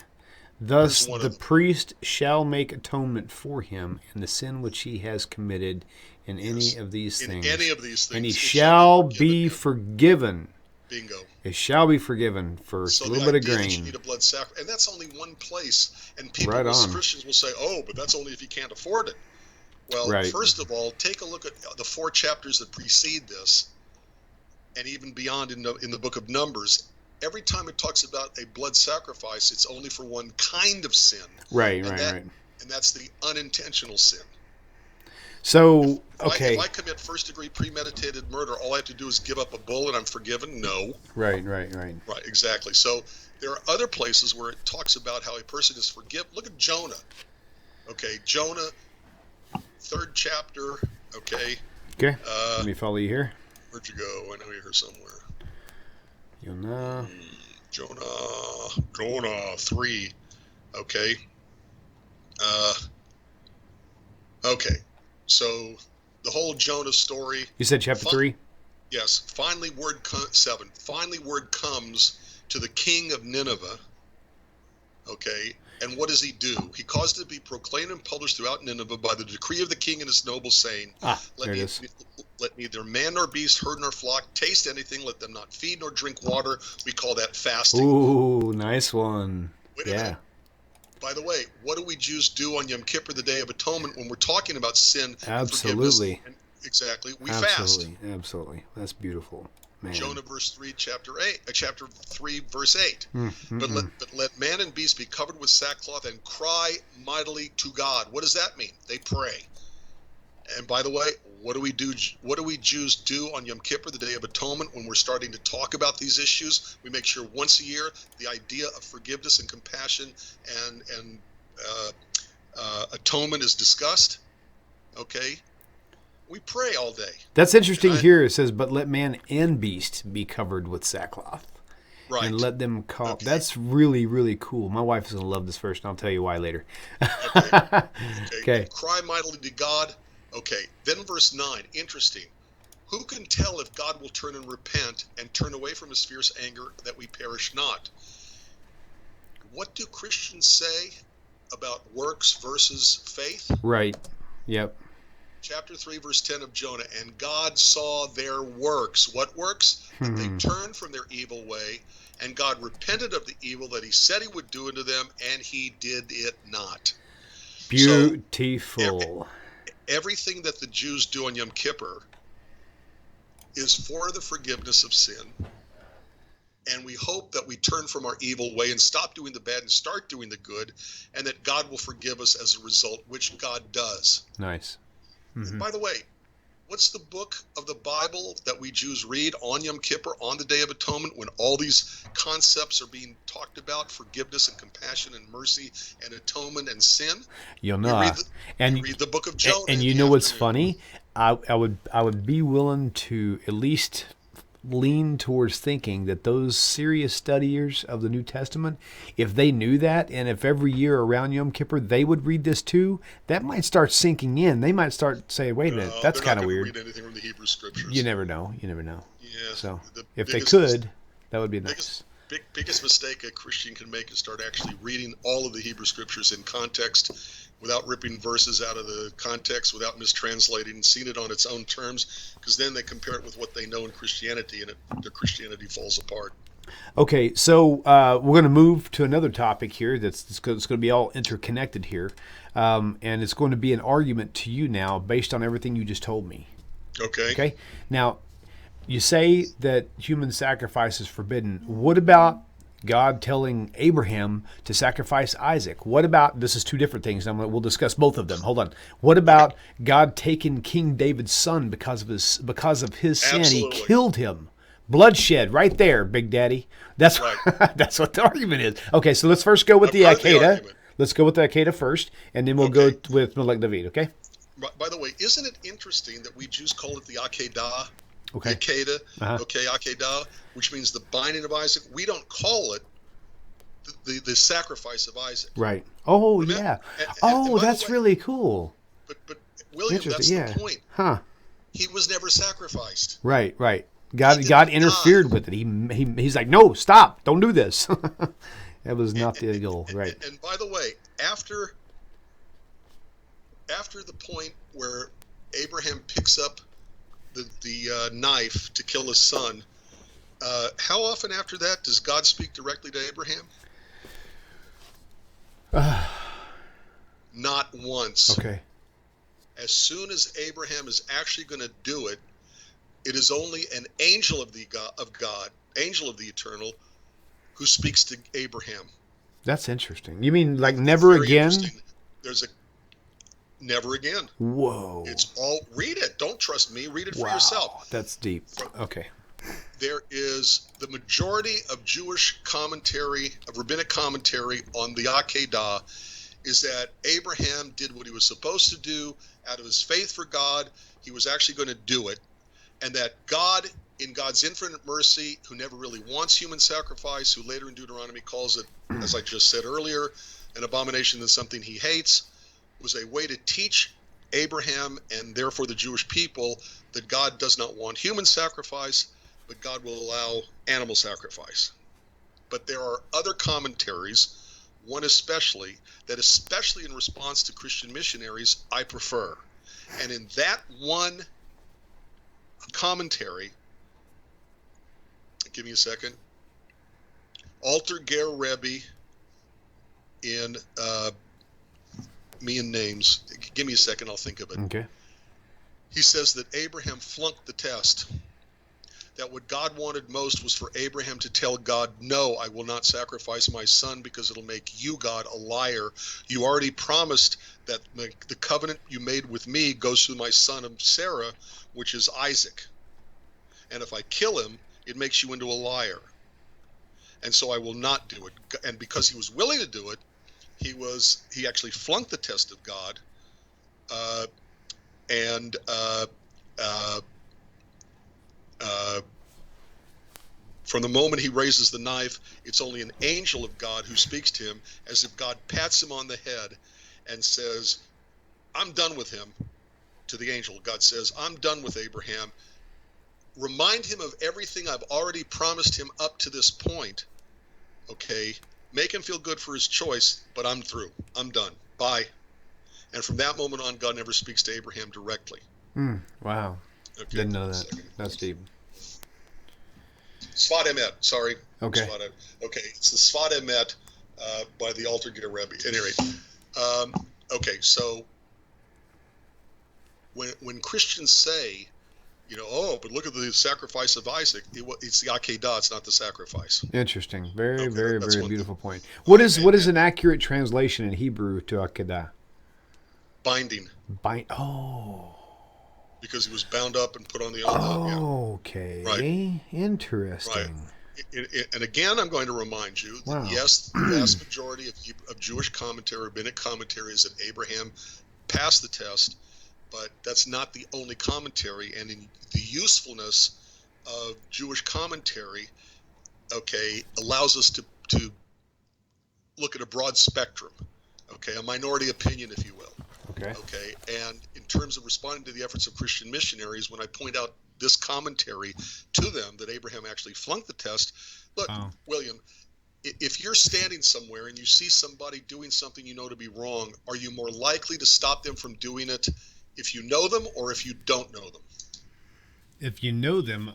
thus the priest shall make atonement for him in the sin which he has committed in any of these things. In any of these things. And he shall be forgiven. Bingo. It shall be forgiven for a little bit of grain. That you need a blood sacrifice, and that's only one place. And people, Christians, will say, "Oh, but that's only if you can't afford it." Well, first of all, take a look at the 4 chapters that precede this, and even beyond in the book of Numbers. Every time it talks about a blood sacrifice, it's only for one kind of sin. Right. And that's the unintentional sin. So, okay. If I commit first-degree premeditated murder, all I have to do is give up a bull and I'm forgiven? No. Right. Right, exactly. So there are other places where it talks about how a person is forgiven. Look at Jonah. Okay, Jonah, 3rd chapter. Okay. Let me follow you here. Where'd you go? I know you're here somewhere. Jonah 3. Okay. Okay. So the whole Jonah story. You said chapter 3? Yes. Finally, 7. Finally, word comes to the king of Nineveh. Okay. And what does he do? He caused it to be proclaimed and published throughout Nineveh by the decree of the king and his nobles, saying, there it is. Let neither man nor beast, herd nor flock taste anything. Let them not feed nor drink water. We call that fasting. Ooh, nice one. Wait a minute. By the way, what do we Jews do on Yom Kippur, the Day of Atonement, when we're talking about sin and forgiveness? Exactly. We fast. Absolutely. That's beautiful. Man. Jonah chapter 3, verse 8. But let man and beast be covered with sackcloth and cry mightily to God. What does that mean? They pray. And by the way, what do we do? What do we Jews do on Yom Kippur, the Day of Atonement, when we're starting to talk about these issues? We make sure once a year the idea of forgiveness and compassion and atonement is discussed. Okay. We pray all day. That's interesting here. It says, but let man and beast be covered with sackcloth. Right. And let them call. Okay. That's really, really cool. My wife is going to love this verse, and I'll tell you why later. Okay. Cry mightily to God. Okay. Then verse 9. Interesting. Who can tell if God will turn and repent and turn away from his fierce anger that we perish not? What do Christians say about works versus faith? Right. Yep. Chapter 3, verse 10 of Jonah, and God saw their works. What works? That they turned from their evil way, and God repented of the evil that he said he would do unto them, and he did it not. Beautiful. So, everything that the Jews do on Yom Kippur is for the forgiveness of sin, and we hope that we turn from our evil way and stop doing the bad and start doing the good, and that God will forgive us as a result, which God does. Nice. And by the way, what's the book of the Bible that we Jews read on Yom Kippur, on the Day of Atonement, when all these concepts are being talked about, forgiveness and compassion and mercy and atonement and sin? You'll know. We read the book of Jonah. And you know what's funny? I would be willing to at least lean towards thinking that those serious studiers of the New Testament, if they knew that, and if every year around Yom Kippur they would read this too, that might start sinking in. They might start saying, wait a minute, that's kind of weird. Read anything from the Hebrew Scriptures. You never know. Yeah. So if they could, that would be nice. Biggest mistake a Christian can make is start actually reading all of the Hebrew Scriptures in context, without ripping verses out of the context, without mistranslating, seeing it on its own terms, because then they compare it with what they know in Christianity, and their Christianity falls apart. Okay, so we're going to move to another topic here it's going to be all interconnected here, and it's going to be an argument to you now based on everything you just told me. Okay? Now, you say that human sacrifice is forbidden. What about God telling Abraham to sacrifice Isaac? What about, this is two different things, and we'll discuss both of them. Hold on. What about God taking King David's son because of his sin? Absolutely. He killed him. Bloodshed right there, Big Daddy. That's right. That's what the argument is. Okay, so let's first go with the Akedah. Let's go with the Akedah first, and then we'll go with Melech David, okay? By the way, isn't it interesting that we Jews call it the Akedah? Okay. Akedah, Akedah, which means the binding of Isaac. We don't call it the sacrifice of Isaac. Right. Oh, Remember? yeah. And That's really cool. But William, that's the point. Huh. He was never sacrificed. Right. God interfered with it. He's like, no, stop, don't do this. That was not the goal. Right. And by the way, after the point where Abraham picks up the knife to kill his son, how often after that does God speak directly to Abraham? Not once. Okay. As soon as Abraham is actually going to do it, it is only an angel of God, angel of the eternal, who speaks to Abraham. That's interesting. You mean like never again? There's a never again. Whoa. It's all, read it. Don't trust me. Read it for yourself. That's deep. Okay. There is the majority of Jewish commentary, of rabbinic commentary on the Akedah, is that Abraham did what he was supposed to do out of his faith for God. He was actually going to do it. And that God, in God's infinite mercy, who never really wants human sacrifice, who later in Deuteronomy calls it, as I just said earlier, an abomination than something he hates, was a way to teach Abraham and therefore the Jewish people that God does not want human sacrifice, but God will allow animal sacrifice. But there are other commentaries, one especially, that especially in response to Christian missionaries, I prefer. And in that one commentary, give me a second, Alter Ger Rebbe in me and names. Give me a second, I'll think of it. Okay. He says that Abraham flunked the test. That what God wanted most was for Abraham to tell God, no, I will not sacrifice my son because it'll make you, God, a liar. You already promised that the covenant you made with me goes through my son of Sarah, which is Isaac. And if I kill him, it makes you into a liar. And so I will not do it. And because he was willing to do it, he actually flunked the test of God, from the moment he raises the knife, it's only an angel of God who speaks to him, as if God pats him on the head and says, I'm done with him. To the angel, God says, I'm done with Abraham. Remind him of everything I've already promised him up to this point. Okay, make him feel good for his choice, but I'm through. I'm done. Bye. And from that moment on, God never speaks to Abraham directly. Wow. Okay, didn't know that. That's deep. Sfat Emet, sorry. Okay. Okay, it's the Sfat Emet by the Alter Ger Rebbe. At any rate, okay, so when Christians say, but look at the sacrifice of Isaac, it's the Akedah, it's not the sacrifice. Interesting. Very, Okay, very, that's very one beautiful thing. point. What is an accurate translation in Hebrew to Akedah? Binding. Oh. Because he was bound up and put on the altar. Okay. Right. Interesting. Right. And again, I'm going to remind you that yes, the vast majority of Jewish commentary, rabbinic commentary, is that Abraham passed the test, but that's not the only commentary. And in the usefulness of Jewish commentary, okay, allows us to look at a broad spectrum, okay, a minority opinion, if you will. Okay, and in terms of responding to the efforts of Christian missionaries, when I point out this commentary to them that Abraham actually flunked the test, look, William, if you're standing somewhere and you see somebody doing something you know to be wrong, are you more likely to stop them from doing it if you know them or if you don't know them? If you know them,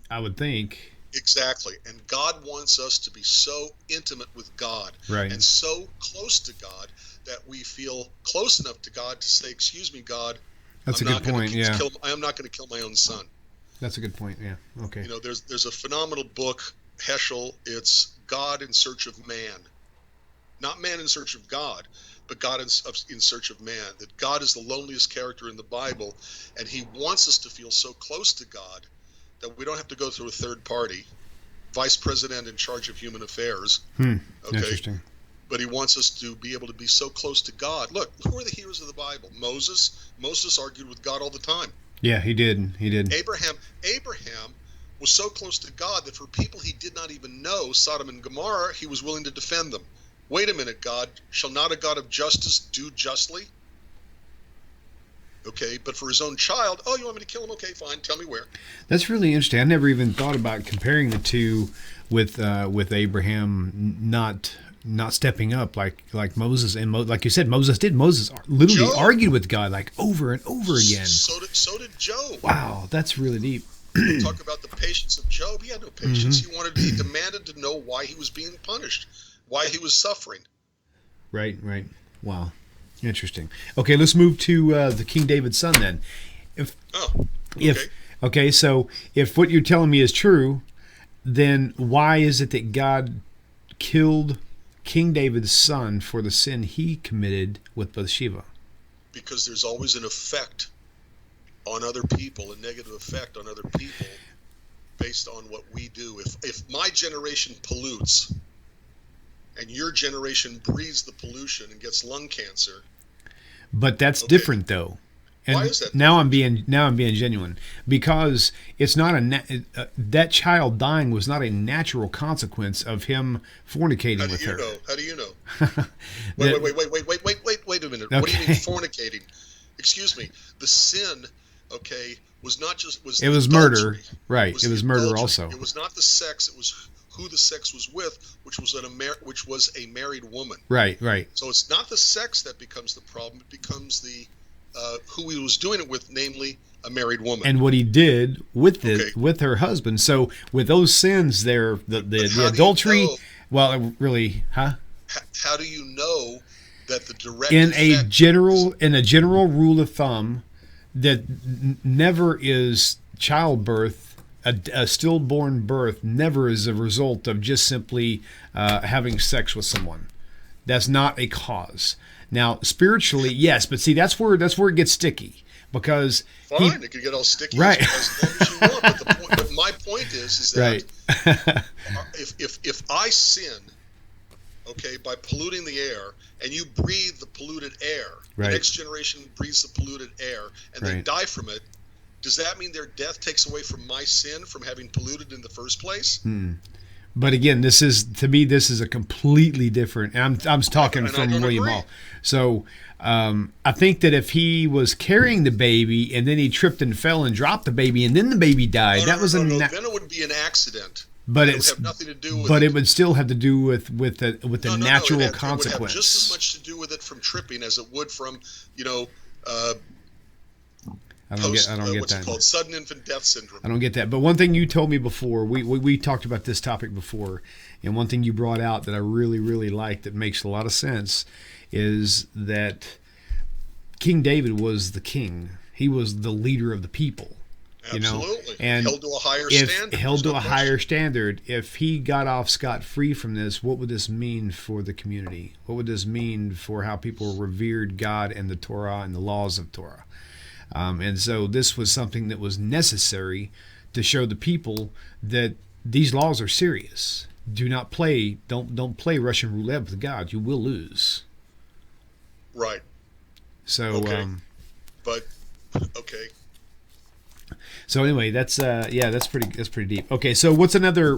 I would think. Exactly. And God wants us to be so intimate with God, right, and so close to God that we feel close enough to God to say, excuse me, God, that's a good point. Yeah, I am not going to kill my own son. That's a good point. Yeah. Okay. There's a phenomenal book, Heschel. It's God in Search of Man, not man in search of God, but God in search of man. That God is the loneliest character in the Bible, and He wants us to feel so close to God that we don't have to go through a third party, vice president in charge of human affairs. Okay. Interesting. But He wants us to be able to be so close to God. Look, who are the heroes of the Bible? Moses argued with God all the time. Yeah, he did. Abraham was so close to God that for people he did not even know, Sodom and Gomorrah, he was willing to defend them. Wait a minute, God, shall not a God of justice do justly? Okay, but for his own child, you want me to kill him? Okay, fine, tell me where. That's really interesting. I never even thought about comparing the two with Abraham not stepping up like Moses, and like you said, Moses did. Moses literally argued with God like over and over again. So did Job. Wow, that's really deep. Talk about the patience of Job. He had no patience. He demanded to know why he was being punished, why he was suffering. Right. Wow, interesting. Okay, let's move to the King David's son then. So if what you're telling me is true, then why is it that God killed King David's son for the sin he committed with Bathsheba? Because there's always an effect on other people, a negative effect on other people based on what we do. If my generation pollutes and your generation breathes the pollution and gets lung cancer. But that's different though. And why is that? Now I'm being genuine, because it's not that child dying was not a natural consequence of him fornicating with her. How do you know? Wait a minute. Okay. What do you mean fornicating? excuse me, the sin, okay, was not just was It was adultery. murder, right? It was murder adultery. also. It was not the sex; it was who the sex was with, which was a married woman. Right, right. So it's not the sex that becomes the problem; it becomes the who he was doing it with, namely a married woman. And what he did with Okay. with her husband. So with those sins, there, the adultery. Well, really, huh? How do you know that the direct In a effect general rule of thumb, that never is childbirth, a stillborn birth, never is a result of just simply having sex with someone. That's not a cause. Now, spiritually, yes, but see, that's where it gets sticky, because fine, it could get all sticky right. as long as you want. But my point is that right. if I sin, okay, by polluting the air, and you breathe the polluted air, right. the next generation breathes the polluted air, and they die from it, does that mean their death takes away from my sin from having polluted in the first place? But again, this is a completely different. And I'm talking from William Hall. So I think that if he was carrying the baby and then he tripped and fell and dropped the baby and then the baby died, then it would be an accident. But it would have nothing to do with but it would still have to do with the natural consequence. It would have just as much to do with it from tripping as it would from, I don't get what's that. It called? Sudden infant death syndrome. I don't get that. But one thing you told me before, we talked about this topic before, and one thing you brought out that I really, really like that makes a lot of sense is that King David was the king. He was the leader of the people. Absolutely. And held to a higher standard. Held to a higher standard. If he got off scot-free from this, what would this mean for the community? What would this mean for how people revered God and the Torah and the laws of Torah? And so this was something that was necessary to show the people that these laws are serious. Don't play Russian roulette with God. You will lose. Right. So, okay. But okay. So anyway, that's pretty deep. Okay, so what's another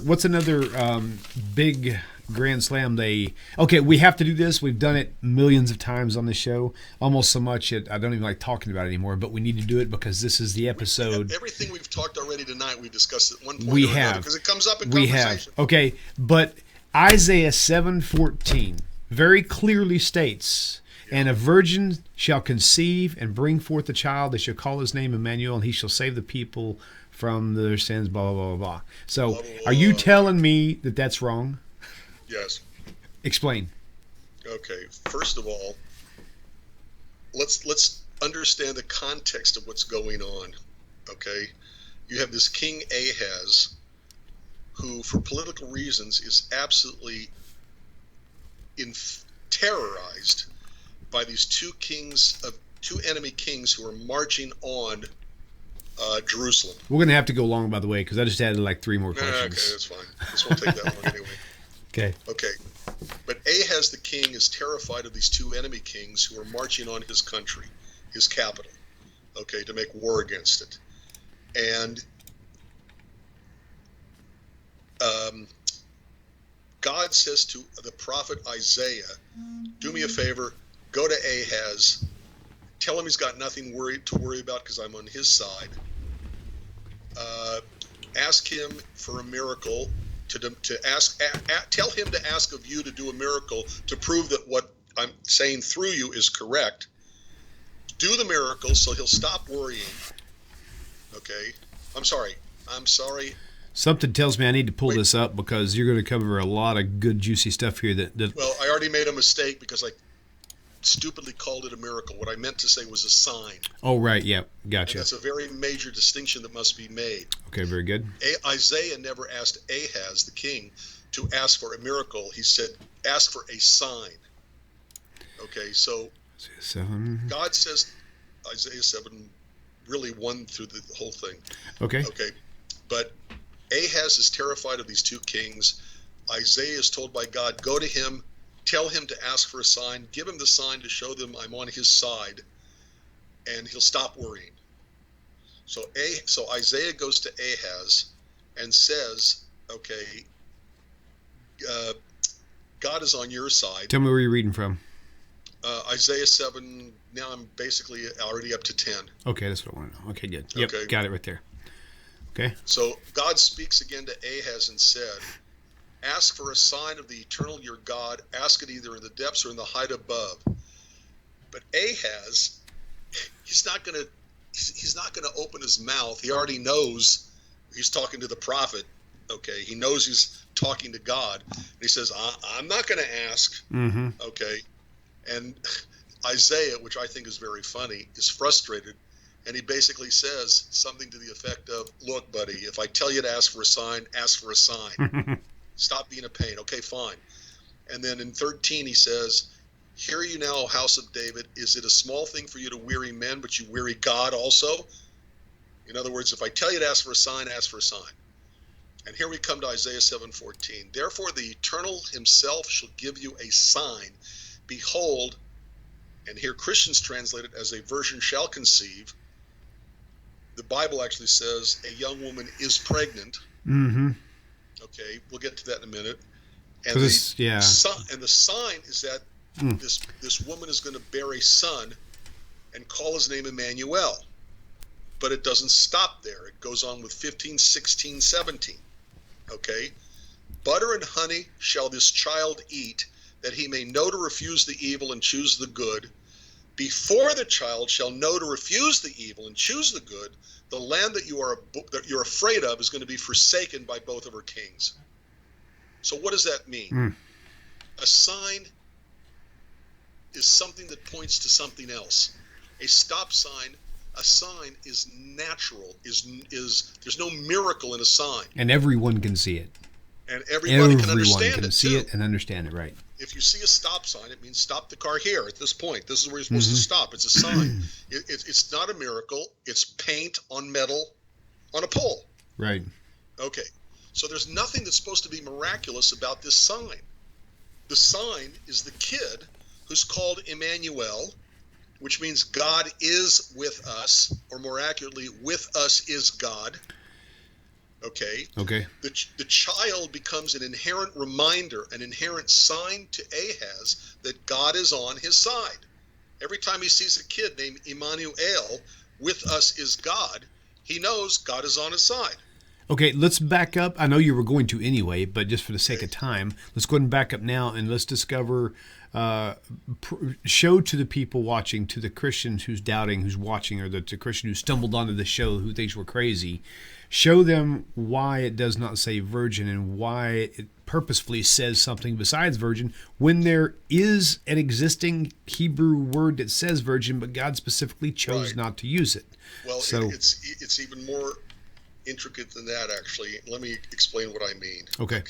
big Grand Slam? We have to do this. We've done it millions of times on the show, almost so much I don't even like talking about it anymore. But we need to do it because this is the episode. Everything we've talked already tonight, we discussed at one point. We have, because it comes up in conversation. Okay, but Isaiah 7:14 very clearly states. And a virgin shall conceive and bring forth a child. They shall call his name Emmanuel, and he shall save the people from their sins, blah, blah, blah, blah. So blah, blah, blah, are you telling me that that's wrong? Yes. Explain. Okay. First of all, let's understand the context of what's going on. Okay. You have this King Ahaz who, for political reasons, is absolutely terrorized by these two enemy kings who are marching on Jerusalem. We're going to have to go long, by the way, because I just added like 3 more questions. Okay, that's fine. This won't take that long anyway. Okay. Okay. But Ahaz the king is terrified of these two enemy kings who are marching on his country, his capital, okay, to make war against it. And God says to the prophet Isaiah, do me a favor, go to Ahaz, tell him he's got nothing to worry about because I'm on his side. Ask him for a miracle, tell him to ask of you to do a miracle to prove that what I'm saying through you is correct. Do the miracle so he'll stop worrying. Okay? I'm sorry. Something tells me I need to pull this up because you're going to cover a lot of good, juicy stuff here. Well, I already made a mistake because I stupidly called it a miracle. What I meant to say was a sign. Oh, right. Yeah. Gotcha. And that's a very major distinction that must be made. Okay, very good. Isaiah never asked Ahaz, the king, to ask for a miracle. He said, ask for a sign. Okay, so God says, Isaiah 7 really won through the whole thing. Okay. Okay, but Ahaz is terrified of these two kings. Isaiah is told by God, go to him, tell him to ask for a sign, give him the sign to show them I'm on his side, and he'll stop worrying. So Isaiah goes to Ahaz and says, okay, God is on your side. Tell me where you're reading from. Isaiah 7, now I'm basically already up to 10. Okay, that's what I want to know. Okay, good. Yep, Okay. got it right there. Okay. So God speaks again to Ahaz and said, ask for a sign of the eternal your God. Ask it either in the depths or in the height above. But Ahaz, he's not going to open his mouth. He already knows he's talking to the prophet. Okay, he knows he's talking to God. And he says, I'm not going to ask. Mm-hmm. Okay, and Isaiah, which I think is very funny, is frustrated. And he basically says something to the effect of, look, buddy, if I tell you to ask for a sign, ask for a sign. Stop being a pain. Okay, fine. And then in 13, he says, hear you now, house of David, is it a small thing for you to weary men, but you weary God also? In other words, if I tell you to ask for a sign, ask for a sign. And here we come to Isaiah 7:14. Therefore the Eternal himself shall give you a sign. Behold, and here Christians translate it as a virgin shall conceive. The Bible actually says a young woman is pregnant. Mm-hmm. Okay, we'll get to that in a minute. And the sign is that this woman is going to bear a son and call his name Emmanuel. But it doesn't stop there. It goes on with 15, 16, 17. Okay? Butter and honey shall this child eat, that he may know to refuse the evil and choose the good. Before the child shall know to refuse the evil and choose the good, the land that you're afraid of is going to be forsaken by both of her kings. So what does that mean? A sign is something that points to something else. A stop sign, a sign is natural, is there's no miracle in a sign. And everyone can see it. And everybody can understand it. Everyone can see it and understand it, right? If you see a stop sign, it means stop the car here at this point. This is where you're supposed to stop. It's a sign. It's not a miracle. It's paint on metal on a pole. Right. Okay. So there's nothing that's supposed to be miraculous about this sign. The sign is the kid who's called Emmanuel, which means God is with us, or more accurately, with us is God. Okay. Okay. The child becomes an inherent reminder, an inherent sign to Ahaz that God is on his side. Every time he sees a kid named Emmanuel, with us is God, he knows God is on his side. Okay, let's back up. I know you were going to anyway, but just for the sake of time, let's go ahead and back up now and let's discover, show to the people watching, to the Christians who's doubting, who's watching, or the Christian who stumbled onto the show who thinks we're crazy, show them why it does not say virgin and why it purposefully says something besides virgin when there is an existing Hebrew word that says virgin, but God specifically chose not to use it. Well, so it's even more intricate than that, actually. Let me explain what I mean. Okay.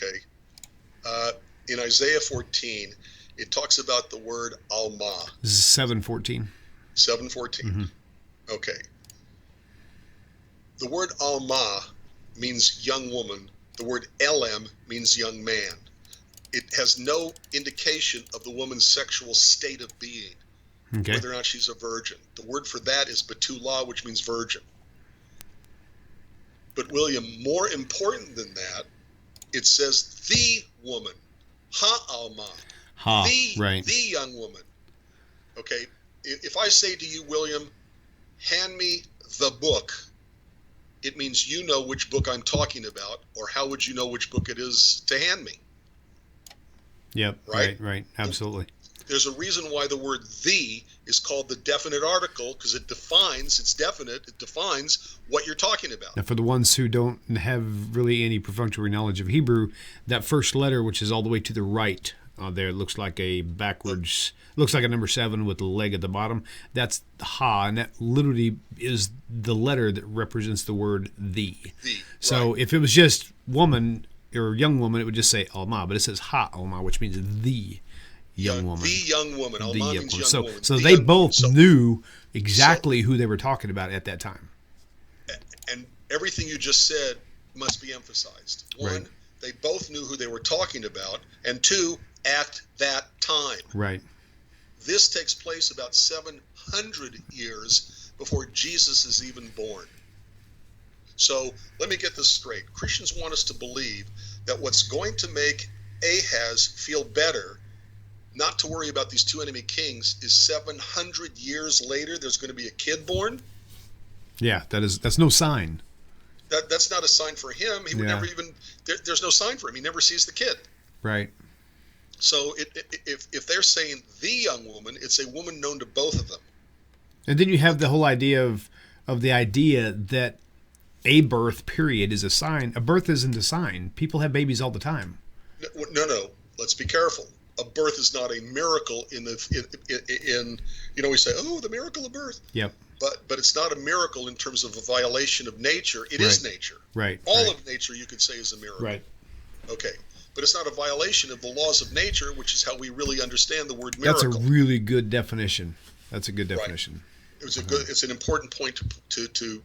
In Isaiah 14, it talks about the word Alma. 7:14. 7:14. Mm-hmm. Okay. The word Alma means young woman. The word Elam means young man. It has no indication of the woman's sexual state of being, whether or not she's a virgin. The word for that is Betula, which means virgin. But William, more important than that, it says the woman, Ha-Alma, the young woman. Okay, if I say to you, William, hand me the book, it means you know which book I'm talking about, or how would you know which book it is to hand me? Yep, right, absolutely. There's a reason why the word the is called the definite article, because it's definite, it defines what you're talking about. Now, for the ones who don't have really any perfunctory knowledge of Hebrew, that first letter, which is all the way to the right there, looks like a backwards, looks like a number 7 with the leg at the bottom. That's ha, and that literally is the letter that represents the word the. So if it was just woman or young woman, it would just say Alma, but it says ha Alma, which means the young woman. The young woman. Alma means young woman. So they both knew exactly who they were talking about at that time. And everything you just said must be emphasized. One, they both knew who they were talking about, and two, at that time. Right. This takes place about 700 years before Jesus is even born. So let me get this straight. Christians want us to believe that what's going to make Ahaz feel better not to worry about these two enemy kings is 700 years later there's going to be a kid born. Yeah, that's no sign. That's not a sign for him. He would never even. There's no sign for him. He never sees the kid. Right. So if they're saying the young woman, it's a woman known to both of them. And then you have the whole idea of the idea that a birth period is a sign. A birth isn't a sign. People have babies all the time. No. Let's be careful. A birth is not a miracle in we say, oh, the miracle of birth. Yep. But it's not a miracle in terms of a violation of nature. It is nature. Right. All of nature you could say is a miracle. Right. Okay. But it's not a violation of the laws of nature, which is how we really understand the word miracle. That's a really good definition. That's a good definition. Right. It's an important point to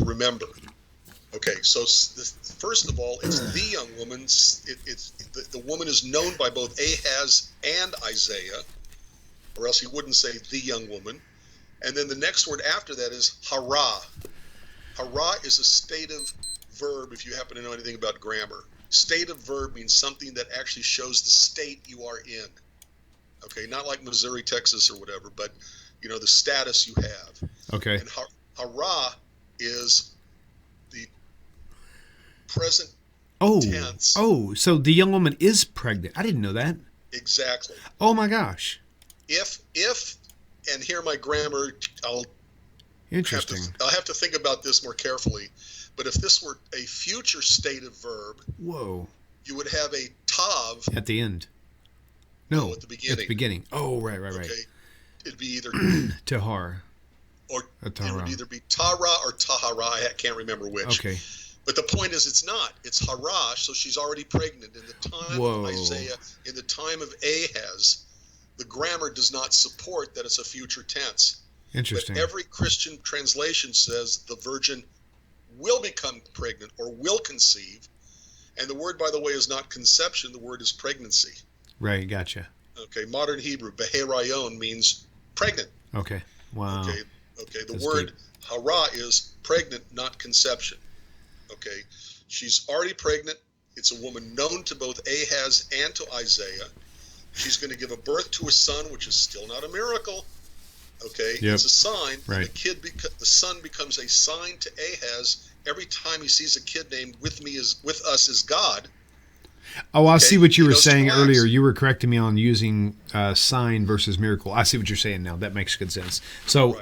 remember. Okay, so first of all, it's the young woman. The woman is known by both Ahaz and Isaiah, or else he wouldn't say the young woman. And then the next word after that is hara. Hara is a stative verb, if you happen to know anything about grammar. Stative verb means something that actually shows the state you are in. Okay, not like Missouri, Texas, or whatever, but the status you have. Okay. And hara is the present tense. Oh, so the young woman is pregnant. I didn't know that. Exactly. Oh my gosh. If and here my grammar, Interesting. I'll have to think about this more carefully. But if this were a future stative verb, whoa, you would have a tav at the end. No, at the beginning. At the beginning. Oh, right. Okay. It'd be either tahar or it would either be tara or tahara. I can't remember which. Okay. But the point is, it's not. It's harash, so she's already pregnant. In the time of Isaiah, in the time of Ahaz, the grammar does not support that it's a future tense. Interesting. But every Christian translation says the virgin will become pregnant or will conceive. And the word, by the way, is not conception. The word is pregnancy. Right, gotcha. Okay, modern Hebrew, beherayon, means pregnant. Okay, wow. Okay. The word hara is pregnant, not conception. Okay, she's already pregnant. It's a woman known to both Ahaz and to Isaiah. She's going to give a birth to a son, which is still not a miracle. Okay, yep. It's a sign. Right. The son becomes a sign to Ahaz every time he sees a kid named with us is God. Oh, I see what you were saying earlier. You were correcting me on using sign versus miracle. I see what you're saying now. That makes good sense. So,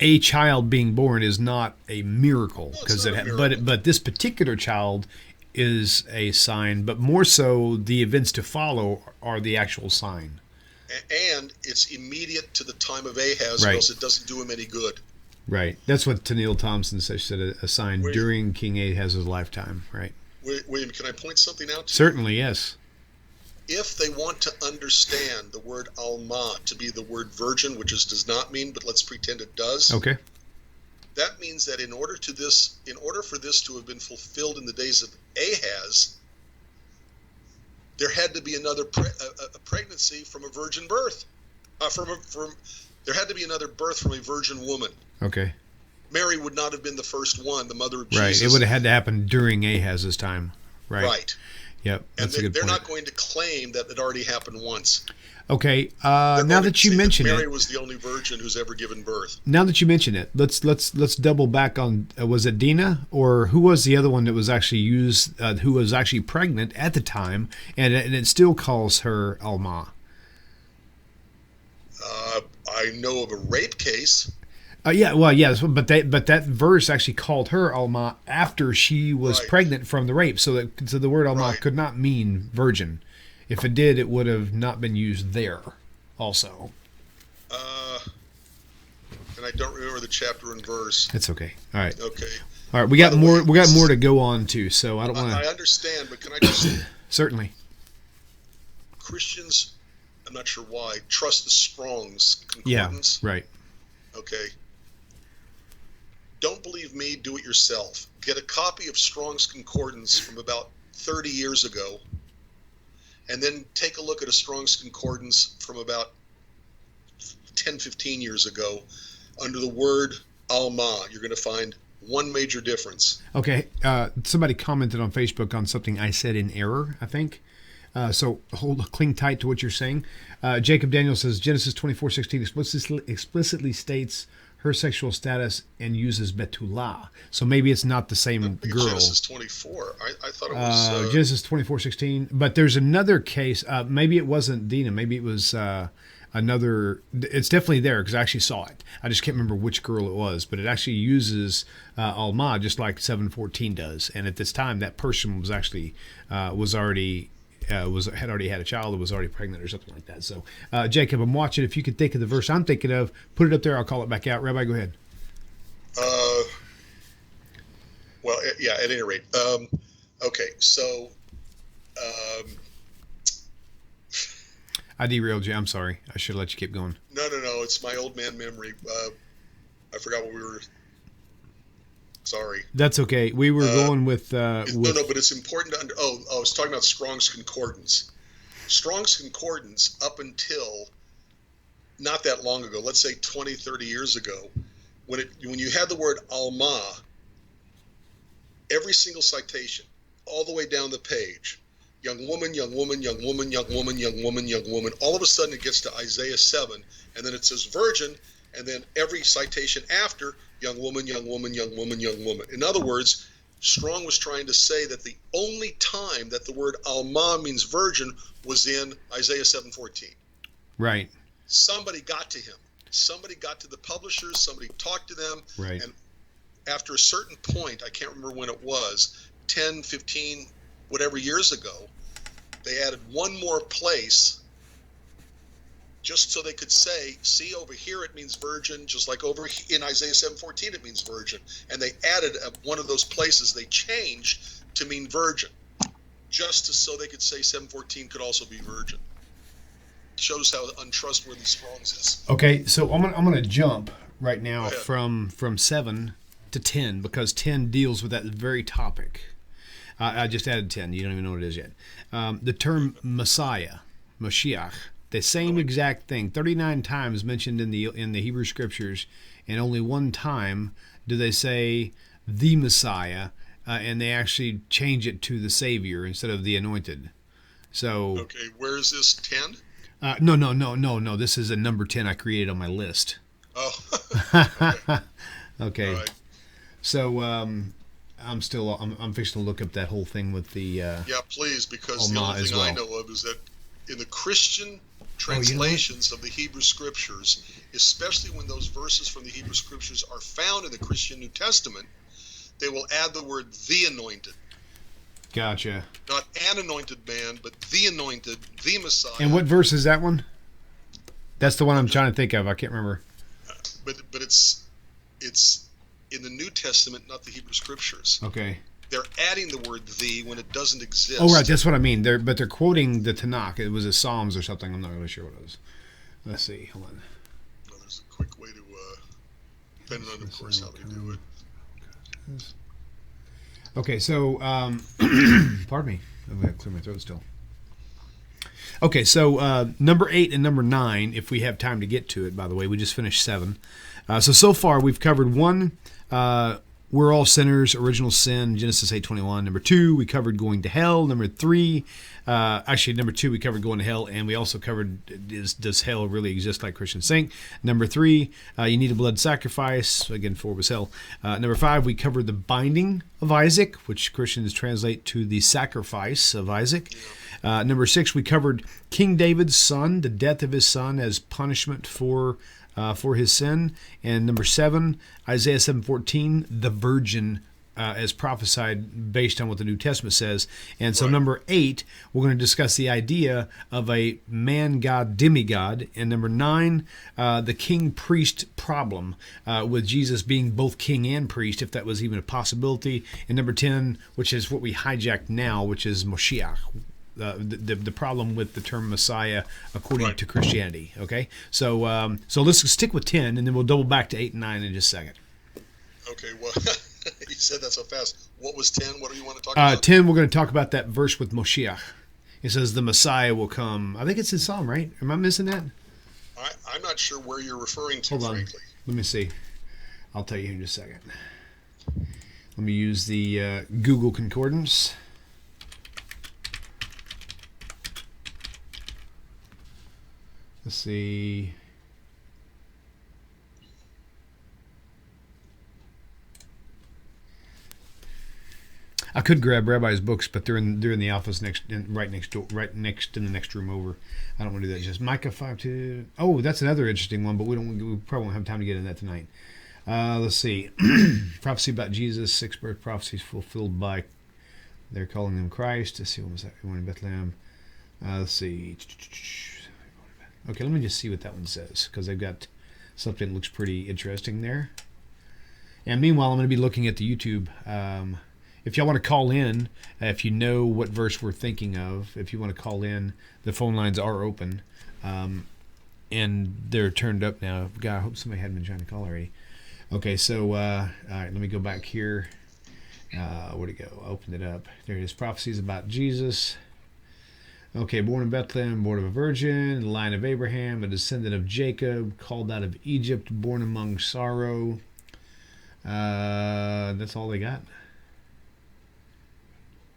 a child being born is not a miracle, but this particular child is a sign. But more so, the events to follow are the actual sign. And it's immediate to the time of Ahaz, or else it doesn't do him any good. Right. That's what Tennille Thompson said, a sign during King Ahaz's lifetime. Right. William, can I point something out to you? Certainly, yes. If they want to understand the word alma to be the word virgin, which does not mean, but let's pretend it does. Okay. That means that in order for this to have been fulfilled in the days of Ahaz, there had to be another pregnancy from a virgin birth. There had to be another birth from a virgin woman. Okay. Mary would not have been the first one, the mother of Jesus. Right. It would have had to happen during Ahaz's time. Right. Right. Yep. That's a good point. They're not going to claim that it already happened once. Okay. Now that you mention it, Mary was the only virgin who's ever given birth. Now that you mention it, let's double back on. Was it Dinah, or who was the other one that was actually used? Who was actually pregnant at the time, and it still calls her Alma. I know of a rape case. But that verse actually called her Alma after she was pregnant from the rape. So the word Alma could not mean virgin. If it did, it would have not been used there. Also. And I don't remember the chapter and verse. That's okay. All right. Okay. All right. We got more. We got more to go on too. So I don't want to. I understand, but can I just certainly. Christians, I'm not sure why, trust the Strong's concordance. Yeah. Right. Okay. Don't believe me, do it yourself. Get a copy of Strong's Concordance from about 30 years ago, and then take a look at a Strong's Concordance from about 10, 15 years ago. Under the word Alma, you're going to find one major difference. Okay. Somebody commented on Facebook on something I said in error, I think. So cling tight to what you're saying. Jacob Daniel says Genesis 24:16 explicitly states her sexual status and uses betulah. So maybe it's not the same girl. Genesis 24. I thought it was Genesis 24:16. But there's another case. Maybe it wasn't Dinah. Maybe it was another. It's definitely there because I actually saw it. I just can't remember which girl it was. But it actually uses alma just like 7:14 does. And at this time, that person was actually had already had a child or was already pregnant or something like that. So, Jacob, I'm watching. If you could think of the verse I'm thinking of, put it up there. I'll call it back out. Rabbi, go ahead. Well, yeah. At any rate, okay. So, I derailed you. I'm sorry. I should let you keep going. No. It's my old man memory. I forgot what we were. Sorry. That's okay. We were going with. No, but it's important to I was talking about Strong's Concordance. Strong's Concordance, up until not that long ago, let's say 20, 30 years ago, when you had the word alma, every single citation, all the way down the page, young woman, young woman, young woman, young woman, young woman, young woman, all of a sudden it gets to Isaiah 7, and then it says virgin, and then every citation after, young woman, young woman, young woman, young woman. In other words, Strong was trying to say that the only time that the word alma means virgin was in Isaiah 7:14. Right. Somebody got to him. Somebody got to the publishers. Somebody talked to them. Right. And after a certain point, I can't remember when it was, 10, 15, whatever years ago, they added one more place just so they could say, see, over here it means virgin, just like over in Isaiah 7:14 it means virgin. And they added one of those places they changed to mean virgin, so they could say 7:14 could also be virgin. Shows how untrustworthy Strong's is. Okay, so I'm gonna jump right now from 7 to 10 because 10 deals with that very topic. I just added 10. You don't even know what it is yet. The term Messiah, Mashiach, the same exact thing, 39 times mentioned in the Hebrew Scriptures, and only one time do they say the Messiah, and they actually change it to the Savior instead of the Anointed. So okay, where is this 10? No. This is a number 10 I created on my list. Oh. Okay. Right. So I'm fixing to look up that whole thing with the. Yeah, please, because the Alma only thing well. I know of is that in the Christian translations of the Hebrew Scriptures, especially when those verses from the Hebrew Scriptures are found in the Christian New Testament, they will add the word the anointed. Gotcha. Not an anointed man, but the anointed, the Messiah. And what verse is that one? That's the one I'm trying to think of. I can't remember. But it's in the New Testament, not the Hebrew Scriptures. Okay. They're adding the word "the" when it doesn't exist. Oh, right. That's what I mean. But they're quoting the Tanakh. It was a Psalms or something. I'm not really sure what it was. Let's see. Hold on. Well, there's a quick way to, depending on, of course, how they do it. Okay, so, pardon me. I'm going to clear my throat still. Okay, so number 8 and number 9, if we have time to get to it, by the way, we just finished 7. So far we've covered 1, we're all sinners, original sin, Genesis 8:21. Number 2, we covered going to hell. Number 3, number 2, we covered going to hell, and we also covered does hell really exist like Christians think. Number 3, you need a blood sacrifice. Again, 4 was hell. Number 5, we covered the binding of Isaac, which Christians translate to the sacrifice of Isaac. Number 6, we covered King David's son, the death of his son as punishment for his sin. And number 7, Isaiah 7:14, the virgin as prophesied based on what the New Testament says. And so number 8, we're going to discuss the idea of a man-god, demigod. And number 9, the king-priest problem with Jesus being both king and priest, if that was even a possibility. And number 10, which is what we hijacked now, which is Moshiach. The problem with the term Messiah according to Christianity. Okay, so let's stick with 10, and then we'll double back to 8 and 9 in just a second. Okay, well, you said that so fast. What was 10? What do you want to talk about? 10, we're going to talk about that verse with Moshiach. It says the Messiah will come. I think it's in Psalm, right? Am I missing that? I'm not sure where you're referring to, Hold on. frankly. Let me see. I'll tell you in just a second. Let me use the Google Concordance. Let's see. I could grab Rabbi's books, but they're in the office right next door, right next in the next room over. I don't want to do that. Just Micah 5:2. Oh, that's another interesting one, but we probably won't have time to get in that tonight. Let's see. Prophecy about Jesus, 6 birth prophecies fulfilled by. They're calling him Christ. Let's see, what was that? One in Bethlehem. Let's see. Okay, let me just see what that one says, because they've got something that looks pretty interesting there. And meanwhile, I'm going to be looking at the YouTube. If y'all want to call in, if you know what verse we're thinking of, if you want to call in, the phone lines are open. And they're turned up now. God, I hope somebody hadn't been trying to call already. Okay, so, all right, let me go back here. Where'd it go? I opened it up. There it is. Prophecies about Jesus. Okay, born in Bethlehem, born of a virgin, the line of Abraham, a descendant of Jacob, called out of Egypt, born among sorrow. That's all they got.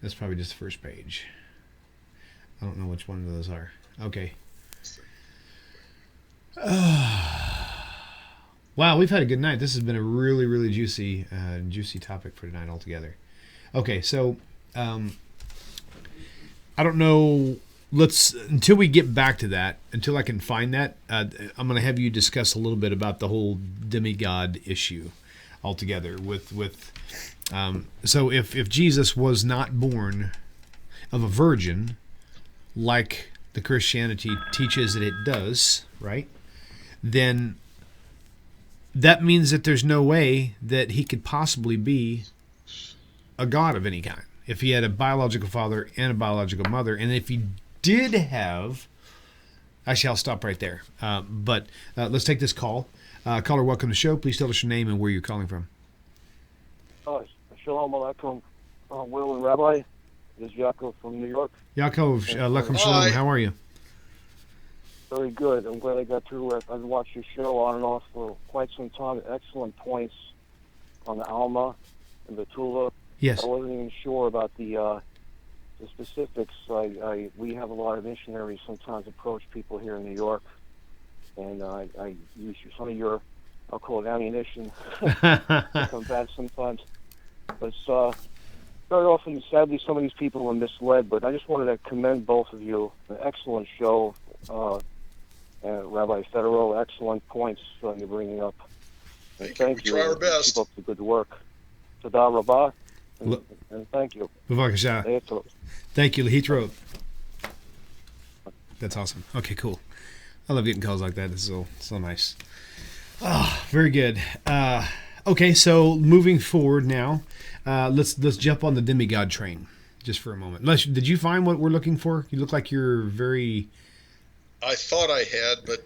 That's probably just the first page. I don't know which one of those are. Okay. Wow, we've had a good night. This has been a really, really juicy topic for tonight altogether. Okay, so I don't know. Until we get back to that, until I can find that, I'm going to have you discuss a little bit about the whole demigod issue altogether. So if Jesus was not born of a virgin, like the Christianity teaches that it does, right? Then that means that there's no way that he could possibly be a god of any kind. If he had a biological father and a biological mother, and if he did have... Actually, I'll stop right there. But let's take this call. Caller, welcome to the show. Please tell us your name and where you're calling from. Shalom Aleichem, Will and Rabbi. This is Yaakov from New York. Yaakov, Lechem Shalom. How are you? Very good. I'm glad I got through it. I've watched your show on and off for quite some time. Excellent points on the Alma and the Tula. Yes. I wasn't even sure about the specifics. We have a lot of missionaries sometimes approach people here in New York, and I use some of your, I'll call it ammunition, to combat sometimes. But very often, sadly, some of these people are misled. But I just wanted to commend both of you. An excellent show. Rabbi Federow, excellent points you're bringing up. Thank you. We try our best. Keep up the good work. Todah Rabbah, and thank you. Thank you, Lahithro. That's awesome. Okay, cool. I love getting calls like that. It's so nice. Very good. Okay, so moving forward now, let's jump on the demigod train just for a moment. Did you find what we're looking for? You look like you're very... I thought I had, but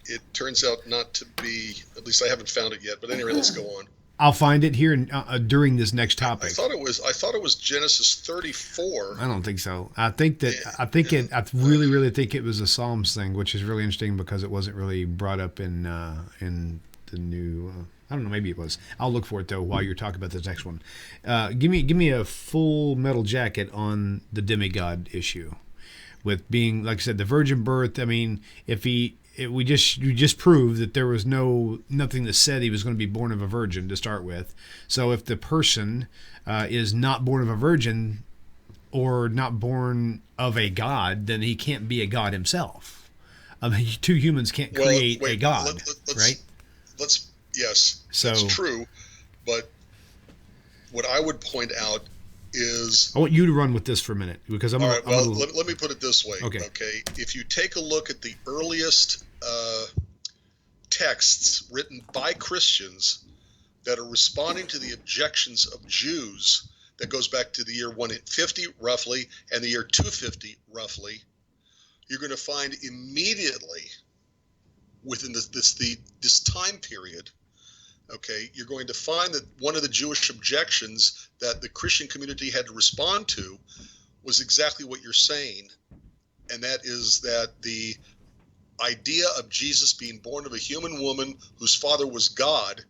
it turns out not to be. At least I haven't found it yet. But anyway, let's go on. I'll find it here during this next topic. I thought it was Genesis 34. I don't think so. I really think it was a Psalms thing, which is really interesting because it wasn't really brought up in the new. I don't know. Maybe it was. I'll look for it though while you're talking about this next one. Give me a Full Metal Jacket on the demigod issue, with being, like I said, the virgin birth. I mean, you just proved that there was nothing that said he was going to be born of a virgin to start with. So if the person is not born of a virgin or not born of a god, then he can't be a god himself. I mean, two humans can't create a god, right? Yes, so, that's true. But what I would point out is... I want you to run with this for a minute, because let me put it this way. Okay. If you take a look at the earliest texts written by Christians that are responding to the objections of Jews, that goes back to the year 150 roughly and the year 250 roughly, you're going to find immediately within this time period, okay, you're going to find that one of the Jewish objections that the Christian community had to respond to was exactly what you're saying, and that is that the idea of Jesus being born of a human woman whose father was God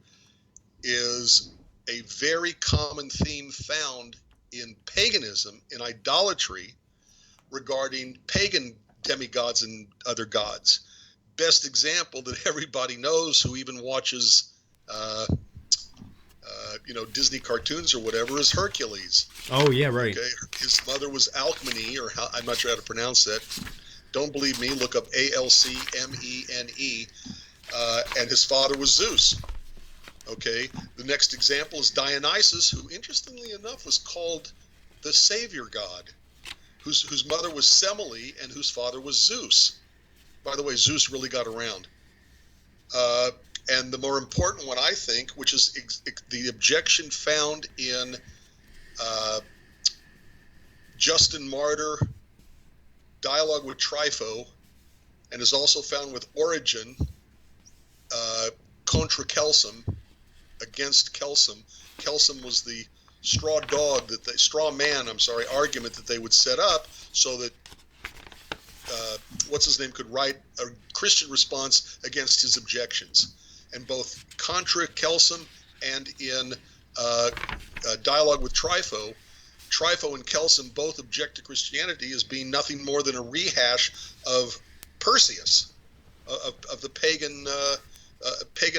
is a very common theme found in paganism, in idolatry, regarding pagan demigods and other gods. Best example that everybody knows who even watches Disney cartoons or whatever is Hercules. Oh yeah, right. Okay, his mother was Alcmene, or I'm not sure how to pronounce that. Don't believe me? Look up Alcmene. And his father was Zeus. Okay, the next example is Dionysus, who interestingly enough was called the savior god, whose mother was Semele and whose father was Zeus. By the way, Zeus really got around. And the more important one, I think, which is the objection found in Justin Martyr, Dialogue with Trypho, and is also found with Origen, contra Kelsum, against Kelsum. Kelsum was the straw man argument that they would set up so that what's his name could write a Christian response against his objections. And both contra Kelsum and in Dialogue with Trypho and Kelsum both object to Christianity as being nothing more than a rehash of Perseus, of the pagan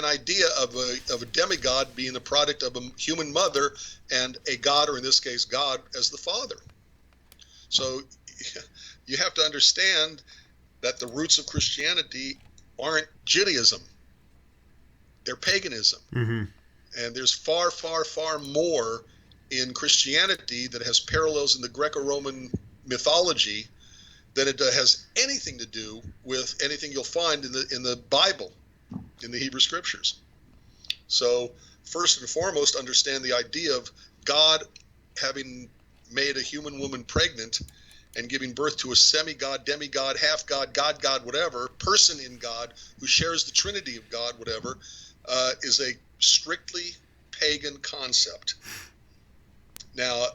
idea of a demigod being the product of a human mother and a god, or in this case, God as the father. So you have to understand that the roots of Christianity aren't Judaism. They're paganism. Mm-hmm. And there's far, far, far more in Christianity that has parallels in the Greco-Roman mythology than it has anything to do with anything you'll find in the Bible, in the Hebrew Scriptures. So first and foremost, understand the idea of God having made a human woman pregnant and giving birth to a semi-god, demigod, half-god, god, whatever, person in God who shares the Trinity of God, whatever, is a strictly pagan concept. Now,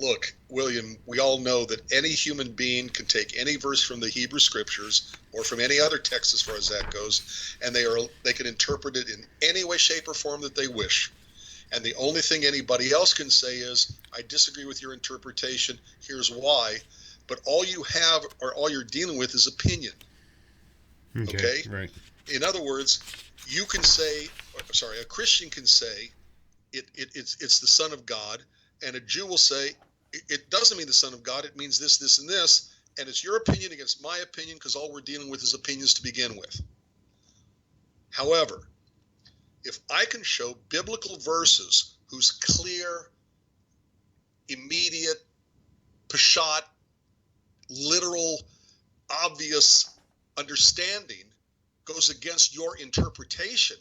look, William, we all know that any human being can take any verse from the Hebrew Scriptures or from any other text as far as that goes, and they can interpret it in any way, shape, or form that they wish. And the only thing anybody else can say is, I disagree with your interpretation, here's why. But all you have, or all you're dealing with, is opinion. Okay? Right. In other words, you can say, a Christian can say, it's the Son of God, and a Jew will say, it doesn't mean the Son of God, it means this, this, and this, and it's your opinion against my opinion because all we're dealing with is opinions to begin with. However, if I can show biblical verses whose clear, immediate, peshat, literal, obvious understanding goes against your interpretation,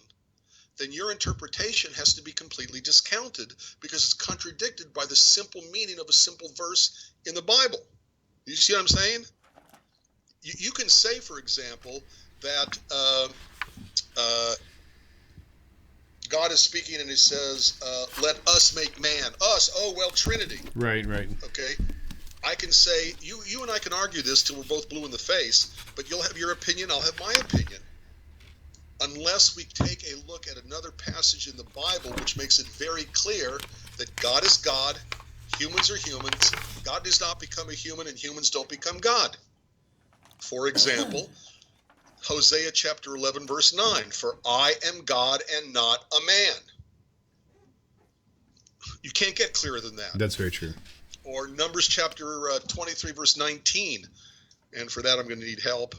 then your interpretation has to be completely discounted because it's contradicted by the simple meaning of a simple verse in the Bible. You see what I'm saying? You can say, for example, that God is speaking and he says, let us make man. Us, oh, well, Trinity. Right. Okay? I can say, you and I can argue this till we're both blue in the face, but you'll have your opinion, I'll have my opinion. Unless we take a look at another passage in the Bible which makes it very clear that God is God, humans are humans, God does not become a human, and humans don't become God. For example, Hosea chapter 11, verse 9, for I am God and not a man. You can't get clearer than that. That's very true. Or Numbers chapter 23, verse 19, and for that I'm going to need help.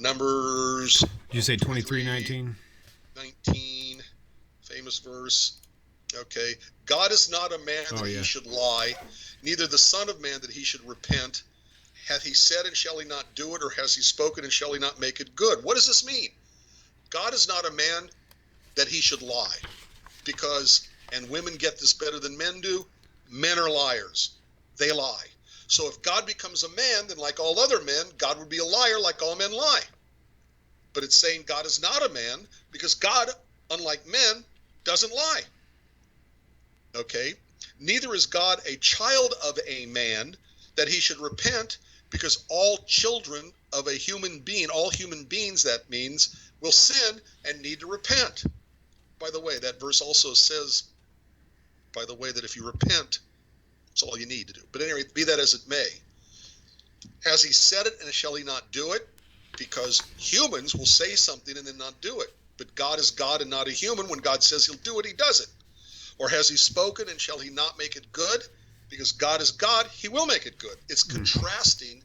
Numbers. Did you say 23:19? 19, famous verse. Okay. God is not a man that he should lie, neither the Son of Man that he should repent. Hath he said and shall he not do it, or has he spoken and shall he not make it good? What does this mean? God is not a man that he should lie. Because, and women get this better than men do, men are liars. They lie. So if God becomes a man, then like all other men, God would be a liar like all men lie. But it's saying God is not a man because God, unlike men, doesn't lie. Okay? Neither is God a child of a man that he should repent, because all children of a human being, all human beings, that means, will sin and need to repent. By the way, that verse also says, by the way, that if you repent, it's all you need to do. But anyway, be that as it may, Has he said it, and shall he not do it? Because humans will say something and then not do it. But God is God and not a human. When God says he'll do it, he does it. Or has he spoken, and shall he not make it good? Because God is God, he will make it good. It's contrasting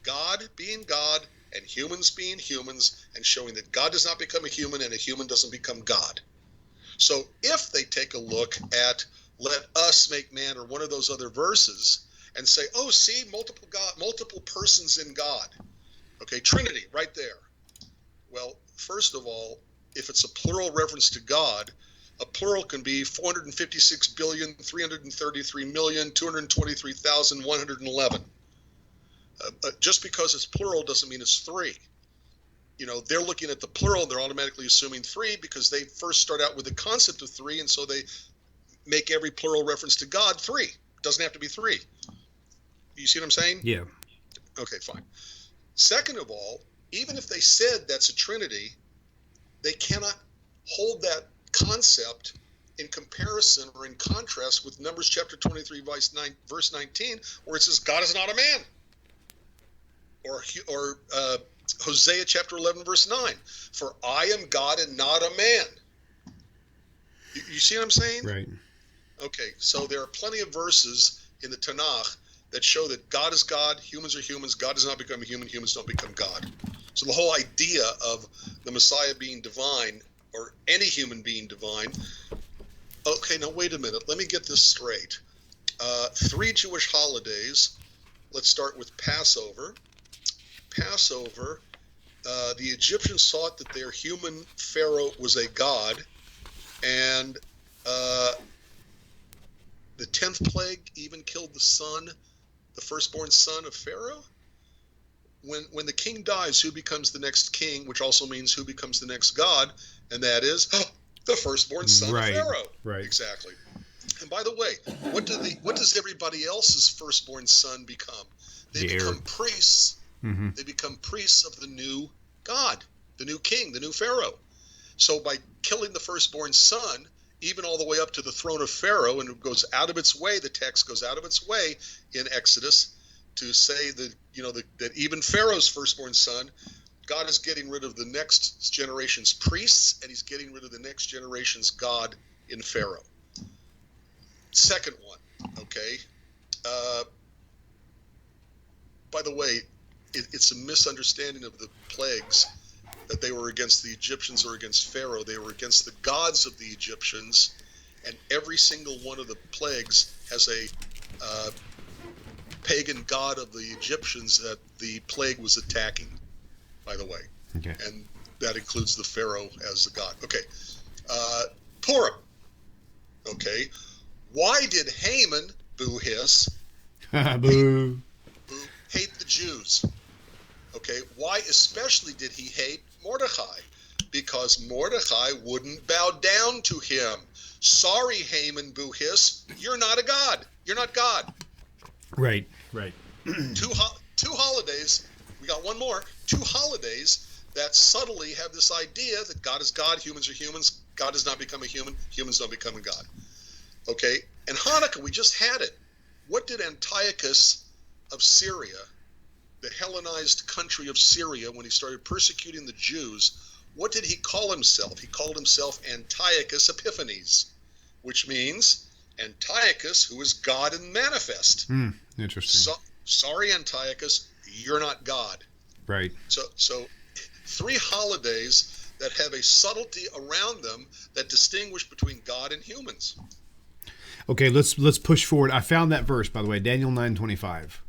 God being God and humans being humans, and showing that God does not become a human and a human doesn't become God. So if they take a look at let us make man, or one of those other verses, and say, oh, see, multiple God, multiple persons in God. Okay, Trinity, right there. Well, first of all, if it's a plural reference to God, a plural can be 456,333,223,111. Just because it's plural doesn't mean it's three. You know, they're looking at the plural, they're automatically assuming three because they first start out with the concept of three, and so they make every plural reference to God three. It doesn't have to be three. You see what I'm saying? Yeah. Okay, fine. Second of all, even if they said that's a trinity, they cannot hold that concept in comparison or in contrast with Numbers chapter 23, verse 19, where it says God is not a man. Or Hosea chapter 11, verse 9, for I am God and not a man. You see what I'm saying? Right. Okay, so there are plenty of verses in the Tanakh that show that God is God, humans are humans, God does not become a human, humans don't become God. So the whole idea of the Messiah being divine, or any human being divine, okay, now wait a minute, let me get this straight. 3 Jewish holidays. Let's start with Passover. Passover, the Egyptians thought that their human pharaoh was a god, and the 10th plague even killed the firstborn son of Pharaoh. When the king dies, who becomes the next king, which also means who becomes the next god, and that is the firstborn son of Pharaoh. Right. Exactly. And by the way, what does everybody else's firstborn son become? They become priests. Mm-hmm. They become priests of the new God, the new king, the new Pharaoh. So by killing the firstborn son, even all the way up to the throne of Pharaoh, and it goes out of its way, the text goes out of its way in Exodus to say that, that even Pharaoh's firstborn son, God is getting rid of the next generation's priests, and he's getting rid of the next generation's God in Pharaoh. Second one, okay. By the way, it's a misunderstanding of the plagues that they were against the Egyptians or against Pharaoh. They were against the gods of the Egyptians, and every single one of the plagues has a pagan god of the Egyptians that the plague was attacking, by the way. Okay. And that includes the Pharaoh as the god. Okay. Purim. Okay. Why did Haman, boo hiss, Boo. hate the Jews? Okay, why especially did he hate Mordecai? Because Mordecai wouldn't bow down to him. Sorry, Haman, boo hiss, you're not a god. You're not God. Right. Two holidays. We got one more. 2 holidays that subtly have this idea that God is God, humans are humans. God does not become a human. Humans don't become a god. Okay, and Hanukkah, we just had it. What did Antiochus of Syria, the Hellenized country of Syria, when he started persecuting the Jews, what did he call himself? He called himself Antiochus Epiphanes, which means Antiochus, who is God in manifest. Interesting. Sorry, Antiochus, you're not God. Right. So 3 holidays that have a subtlety around them that distinguish between God and humans. Okay, let's push forward. I found that verse, by the way, Daniel 9:25.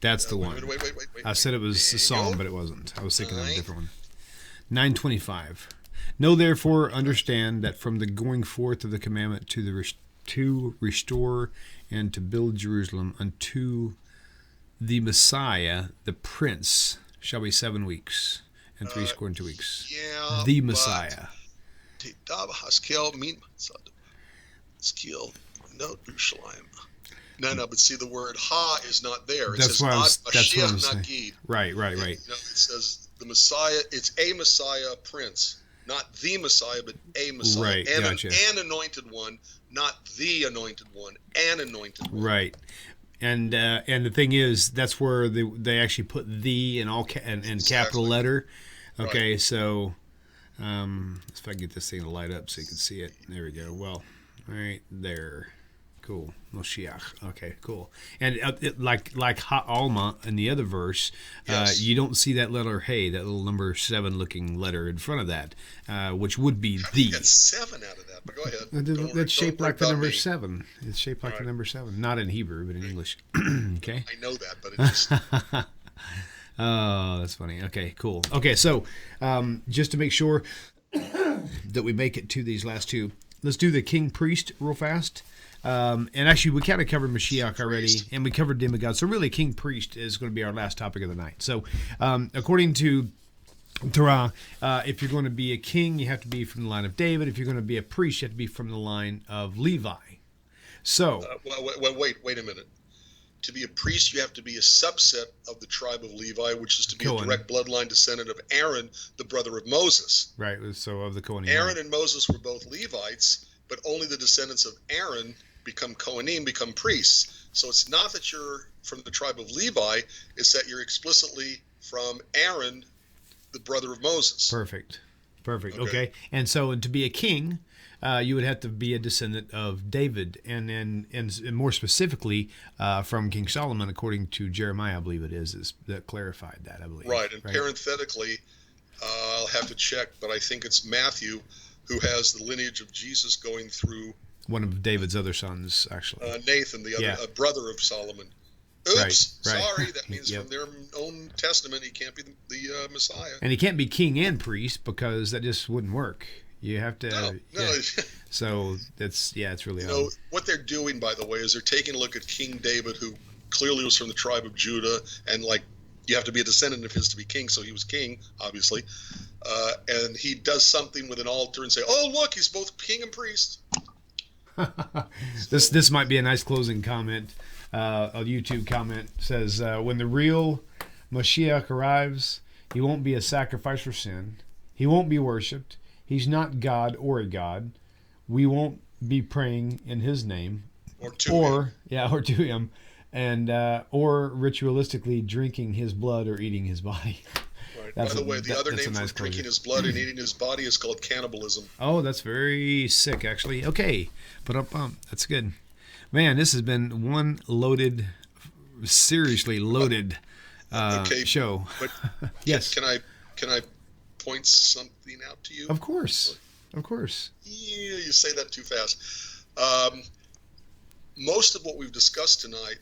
That's the one. Wait. I said it was a psalm, but it wasn't. I was thinking of a different one. 9:25. Know therefore, understand that from the going forth of the commandment to restore and to build Jerusalem unto the Messiah, the Prince, shall be 7 weeks and 62 weeks. Yeah. The Messiah. No, but see, the word ha is not there. It That's says what I'm Mashiach saying. Nagid. Right. It says the Messiah, it's a Messiah prince, not the Messiah, but a Messiah. Right, and gotcha. an anointed one, not the anointed one, an anointed one. Right. And the thing is, that's where they actually put the in all in capital letter. Okay, Right. so if I can get this thing to light up so you can see it. There we go. Well, right there. Cool. Moshiach. Okay, cool. And like Ha'alma in the other verse, Yes. you don't see that letter Hey, that little number 7 looking letter in front of that, which would be the. You got 7 out of that, but go ahead. That's shaped like the about number me. 7. It's shaped like the Right. number 7. Not in Hebrew, but in English. Okay. I know that, but it just Oh, that's funny. Okay, cool. Okay, so just to make sure that we make it to these last two, let's do the king priest real fast. And actually, we kind of covered Mashiach already, and we covered demigod. So really, king priest is going to be our last topic of the night. So according to Torah, if you're going to be a king, you have to be from the line of David. If you're going to be a priest, you have to be from the line of Levi. So wait a minute. To be a priest, you have to be a subset of the tribe of Levi, which is to be Cohen. a direct bloodline descendant of Aaron, the brother of Moses. right, so of the Kohanim. Aaron and Moses were both Levites, but only the descendants of Aaron become Kohanim, become priests. So it's not that you're from the tribe of Levi, it's that you're explicitly from Aaron, the brother of Moses. Perfect. Okay. And so to be a king, you would have to be a descendant of David, and more specifically from King Solomon, according to Jeremiah, I believe it is that clarified that, I believe. Right, and parenthetically, I'll have to check, but I think it's Matthew who has the lineage of Jesus going through one of David's other sons, actually. Nathan, the other brother of Solomon. Oops, right. sorry, that means from their own testament he can't be the Messiah. And he can't be king and priest because that just wouldn't work. You have to. No. So it's really. What they're doing, by the way, is they're taking a look at King David, who clearly was from the tribe of Judah, and you have to be a descendant of his to be king, so he was king, obviously. And he does something with an altar and say, "Oh, look, he's both king and priest." This might be a nice closing comment. A YouTube comment says, "When the real Mashiach arrives, he won't be a sacrifice for sin. He won't be worshipped. He's not God or a God. We won't be praying in his name, or to him, and or ritualistically drinking his blood or eating his body." Right. By the way, the other name for drinking his blood and eating his body is called cannibalism. Oh, that's very sick, actually. Okay, that's good. Man, this has been one seriously loaded show. But yes. Can I point something out to you? Of course. Yeah, you say that too fast. Most of what we've discussed tonight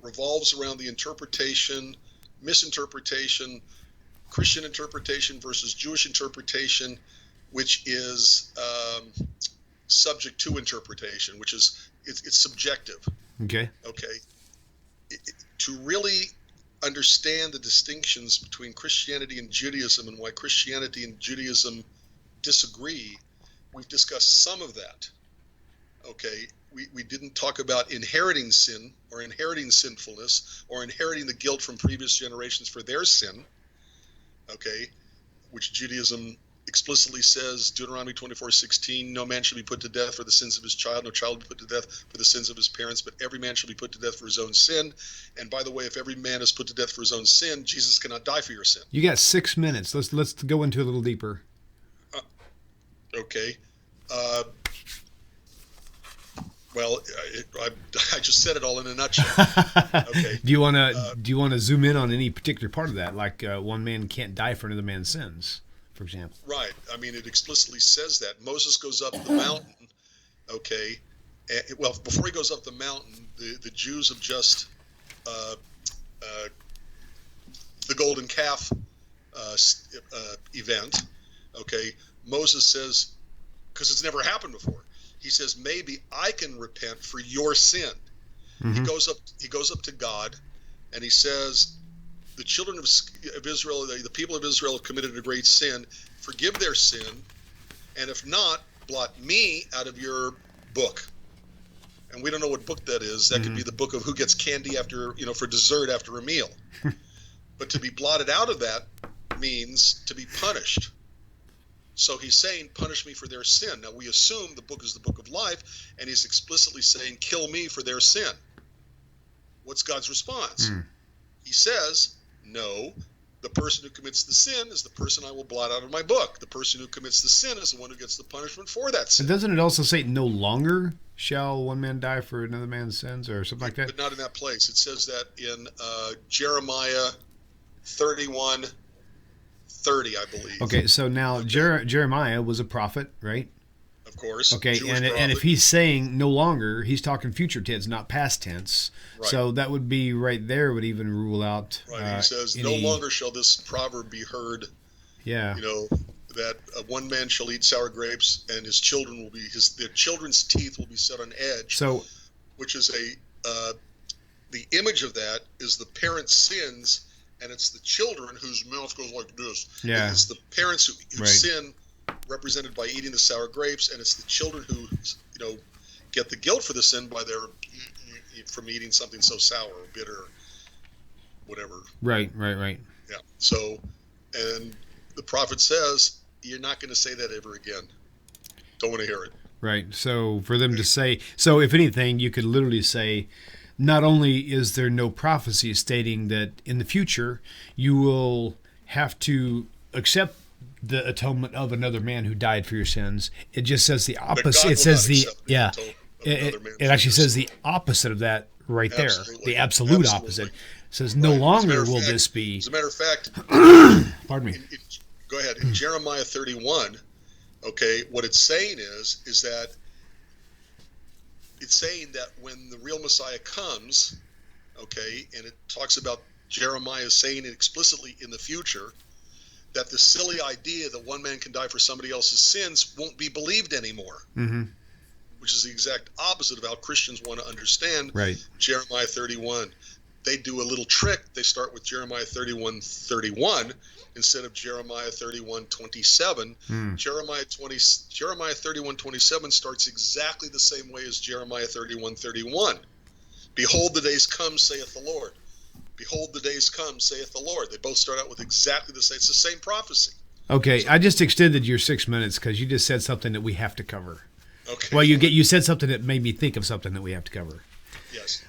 revolves around the interpretation, misinterpretation, Christian interpretation versus Jewish interpretation, which is subject to interpretation, which is it's subjective. Okay. To really understand the distinctions between Christianity and Judaism and why Christianity and Judaism disagree, we've discussed some of that. Okay, we didn't talk about inheriting sin or inheriting sinfulness or inheriting the guilt from previous generations for their sin. Okay, which Judaism explicitly says, Deuteronomy 24:16, no man shall be put to death for the sins of his child, no child be put to death for the sins of his parents, but every man shall be put to death for his own sin. And by the way, if every man is put to death for his own sin, Jesus cannot die for your sin. You got 6 minutes. Let's go into a little deeper. Okay. Well, I just said it all in a nutshell. Okay. Do you want to zoom in on any particular part of that, like one man can't die for another man's sins, for example? Right. I mean, it explicitly says that. Moses goes up the mountain. Okay. Well, before he goes up the mountain, the Jews have just the golden calf event. Okay. Moses says, because it's never happened before, he says, maybe I can repent for your sin. Mm-hmm. He goes up to God, and he says, the children of Israel, the people of Israel have committed a great sin. Forgive their sin, and if not, blot me out of your book. And we don't know what book that is. That could be the book of who gets candy after, for dessert after a meal. But to be blotted out of that means to be punished. So he's saying, punish me for their sin. Now, we assume the book is the book of life, and he's explicitly saying, kill me for their sin. What's God's response? He says, no, the person who commits the sin is the person I will blot out of my book. The person who commits the sin is the one who gets the punishment for that sin. And doesn't it also say, no longer shall one man die for another man's sins, or something like that? But not in that place. It says that in Jeremiah 31:30, I believe. Okay, so now Jeremiah was a prophet, right? Of course. Okay, Jewish and if he's saying no longer, he's talking future tense, not past tense. Right. So that would be right there would even rule out. Right. He says, no longer shall this proverb be heard. Yeah. That one man shall eat sour grapes, and his children will be their children's teeth will be set on edge. So, which is the image of that is the parents' sins, and it's the children whose mouth goes like this. Yeah. It's the parents who Right. sin, represented by eating the sour grapes, and it's the children who get the guilt for the sin by from eating something so sour or bitter, or whatever. Right. Yeah. So, and the prophet says, you're not going to say that ever again. Don't want to hear it. Right. So for them to say, so if anything, you could literally say, not only is there no prophecy stating that in the future you will have to accept the atonement of another man who died for your sins, it just says the opposite. It says it actually says the opposite of that right there. Absolutely. The absolute opposite. It says no longer will this be. As a matter of fact, Pardon me. Go ahead. In Jeremiah 31, okay, what it's saying is that it's saying that when the real Messiah comes, okay, and it talks about Jeremiah saying it explicitly in the future, that the silly idea that one man can die for somebody else's sins won't be believed anymore. Mm-hmm. Which is the exact opposite of how Christians want to understand Jeremiah 31. They do a little trick. They start with Jeremiah 31:31 instead of Jeremiah 31:27. Jeremiah 31:27 starts exactly the same way as Jeremiah 31:31. Behold, the days come, saith the Lord. Behold, the days come, saith the Lord. They both start out with exactly the same. It's the same prophecy. Okay, I just extended your 6 minutes because you just said something that we have to cover. Okay. Well, you said something that made me think of something that we have to cover. Yes.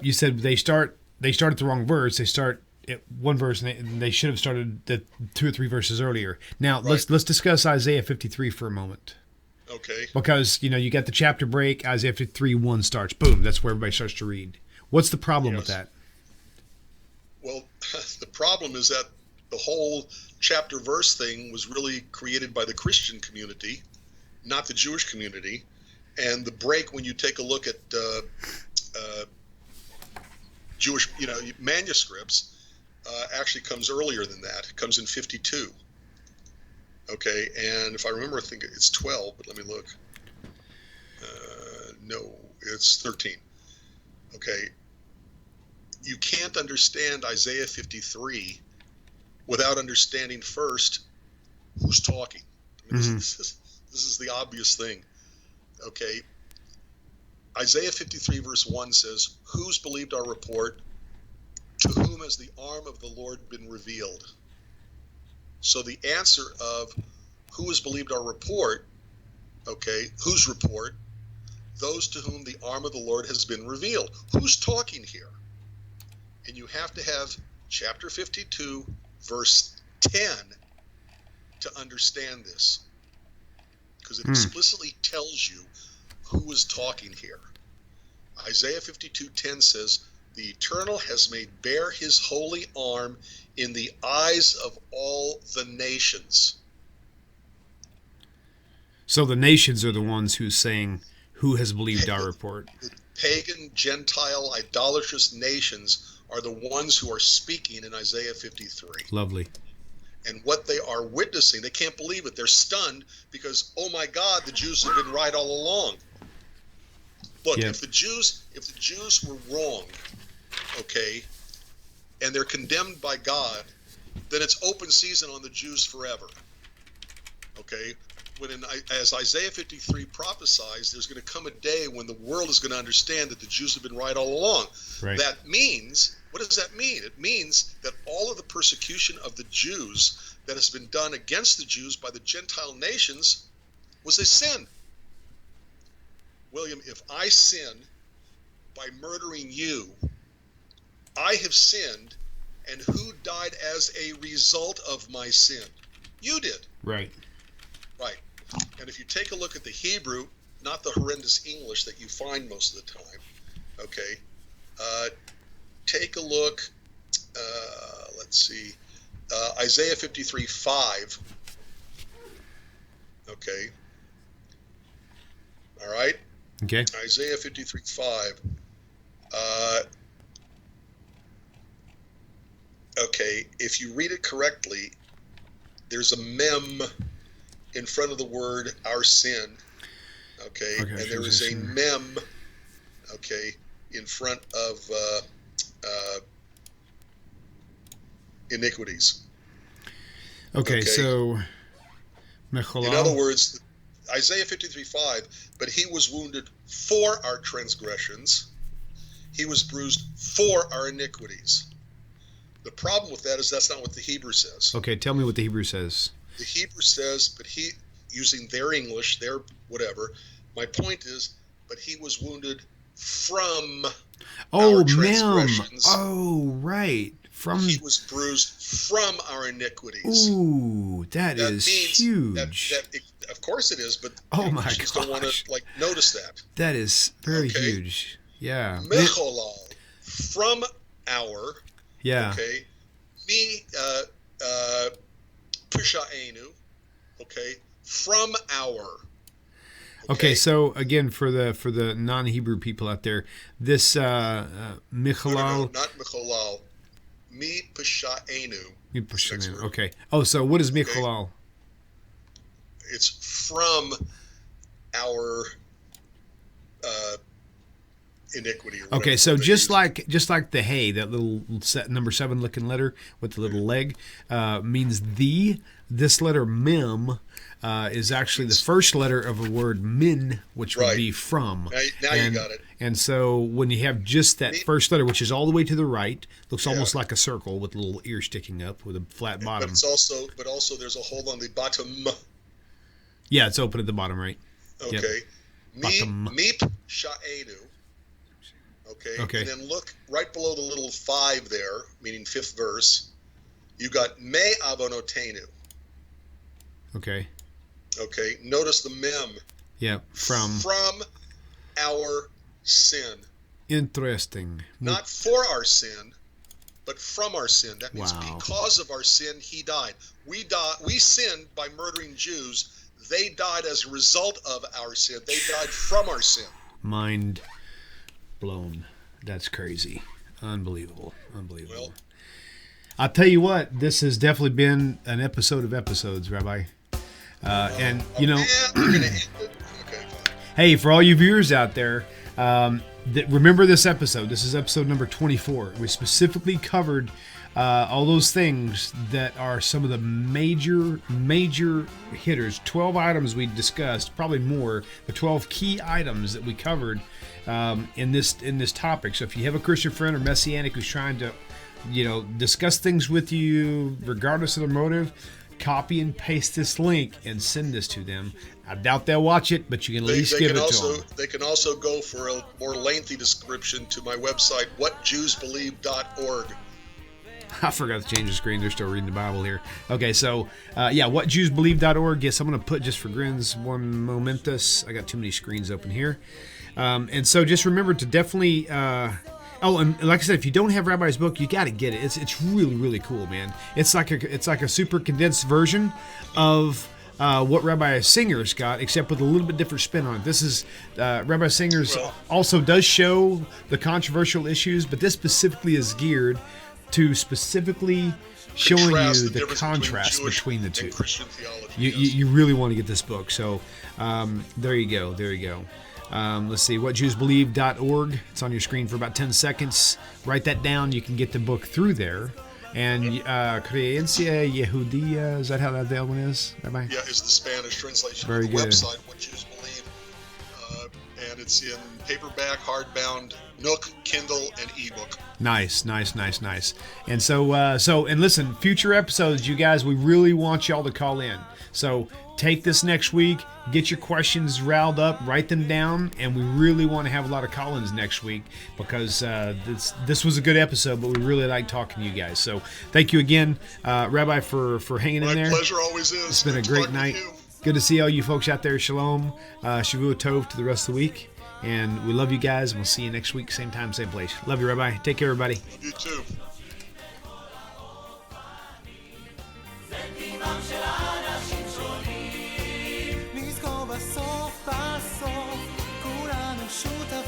You said they start at the wrong verse. They start at one verse, and they should have started the 2 or 3 verses earlier. Now let's discuss Isaiah 53 for a moment. Okay. Because you got the chapter break. Isaiah 53:1 starts. Boom. That's where everybody starts to read. What's the problem with that? Well, the problem is that the whole chapter verse thing was really created by the Christian community, not the Jewish community. And the break, when you take a look at Jewish, manuscripts, actually comes earlier than that. It comes in 52. Okay, and if I remember, I think it's 12, but let me look. No, it's 13. Okay, you can't understand Isaiah 53 without understanding first who's talking. I mean, this is the obvious thing. Okay, Isaiah 53 verse 1 says, who's believed our report? To whom has the arm of the Lord been revealed? So the answer of who has believed our report, okay, whose report? Those to whom the arm of the Lord has been revealed. Who's talking here? And you have to have chapter 52 verse 10 to understand this, because it explicitly tells you who is talking here. Isaiah 52:10 says, the Eternal has made bare his holy arm in the eyes of all the nations. So the nations are the ones who's saying, who has believed our report? The pagan, Gentile, idolatrous nations are the ones who are speaking in Isaiah 53. Lovely. And what they are witnessing, they can't believe it. They're stunned because, oh my God, the Jews have been right all along. Look, if the Jews were wrong, okay, and they're condemned by God, then it's open season on the Jews forever. Okay? As Isaiah 53 prophesies, there's going to come a day when the world is going to understand that the Jews have been right all along. Right. That means, what does that mean? It means that all of the persecution of the Jews that has been done against the Jews by the Gentile nations was a sin. William, if I sin by murdering you, I have sinned, and who died as a result of my sin? You did. Right. Right. And if you take a look at the Hebrew, not the horrendous English that you find most of the time, okay, take a look, let's see, Isaiah 53:5, okay, all right? Okay. Isaiah 53:5. Okay, if you read it correctly, there's a mem in front of the word our sin, okay, and there is a mem, okay, in front of iniquities. Okay, so Mechalal. In other words, Isaiah 53:5, but he was wounded for our transgressions, he was bruised for our iniquities. The problem with that is that's not what the Hebrew says. Okay, tell me what the Hebrew says. The Hebrew says, but he, using their English, their whatever, my point is, but he was wounded from our transgressions. Oh, right. He was bruised from our iniquities. Ooh, that is huge. Of course it is, but Christians don't want to notice that. That is very huge. Yeah. Mecholal, from our. Yeah. Okay. Me, Pushaenu. Okay. From our. Okay, so again, for the non-Hebrew people out there, this Michalal. No, not Michalal. Mi Pushaenu. Okay. Oh, so what is Michalal? It's from our iniquity. Okay, so just like the hey, that little number 7 looking letter with the little leg means the. This letter mem is actually the first letter of a word min, which would be from. Now you got it. And so when you have just that first letter, which is all the way to the right, looks almost like a circle with a little ear sticking up with a flat bottom. But also there's a hole on the bottom. Yeah, it's open at the bottom, right? Okay. Yep. Meep sha'enu. Okay. And then look right below the little 5 there, meaning 5th verse. You got me avonotenu. Okay. Okay. Notice the mem. Yeah. From our sin. Interesting. Not for our sin, but from our sin. That means because of our sin, he died. We sinned by murdering Jews. They died as a result of our sin. They died from our sin. Mind blown. That's crazy. Unbelievable. Well, I'll tell you what, this has definitely been an episode of episodes, Rabbi. And, you know, we're gonna end it. Okay, fine. Hey, for all you viewers out there, remember this episode. This is episode number 24. We specifically covered all those things that are some of the major hitters. 12 items we discussed, probably more, the 12 key items that we covered in this topic. So if you have a Christian friend or Messianic who's trying to, discuss things with you, regardless of their motive, copy and paste this link and send this to them. I doubt they'll watch it, but you can at least give it to them. They can also go for a more lengthy description to my website, whatjewsbelieve.org. I forgot to change the screen. They're still reading the Bible here. Okay, so, whatjewsbelieve.org. Yes, I'm going to put, just for grins, one momentous. I got too many screens open here. And so just remember to definitely... and like I said, if you don't have Rabbi's book, you got to get it. It's really, really cool, man. It's like a super condensed version of what Rabbi Singer's got, except with a little bit different spin on it. This is Rabbi Singer's also does show the controversial issues, but this specifically is geared to specifically showing you the contrast between the two. You really want to get this book. So there you go. Let's see, whatjewsbelieve.org. It's on your screen for about 10 seconds. Write that down. You can get the book through there. And Creencia Yehudia, is that how that one is, Rabbi? Yeah, is the Spanish translation Very of the good. website, What Jews Believe. and it's in paperback, hardbound, Nook, Kindle, and ebook. Nice. And so and listen, future episodes, you guys, we really want y'all to call in. So take this next week, get your questions riled up, write them down, and we really want to have a lot of call-ins next week because this was a good episode, but we really like talking to you guys. So thank you again, Rabbi, for hanging in there. My pleasure always is. It's been a great night. Good to see all you folks out there. Shalom, Shavua Tov to the rest of the week. And we love you guys, and we'll see you next week, same time, same place. Love you, Rabbi. Take care, everybody. Love you too. בסוף כולנו שותפים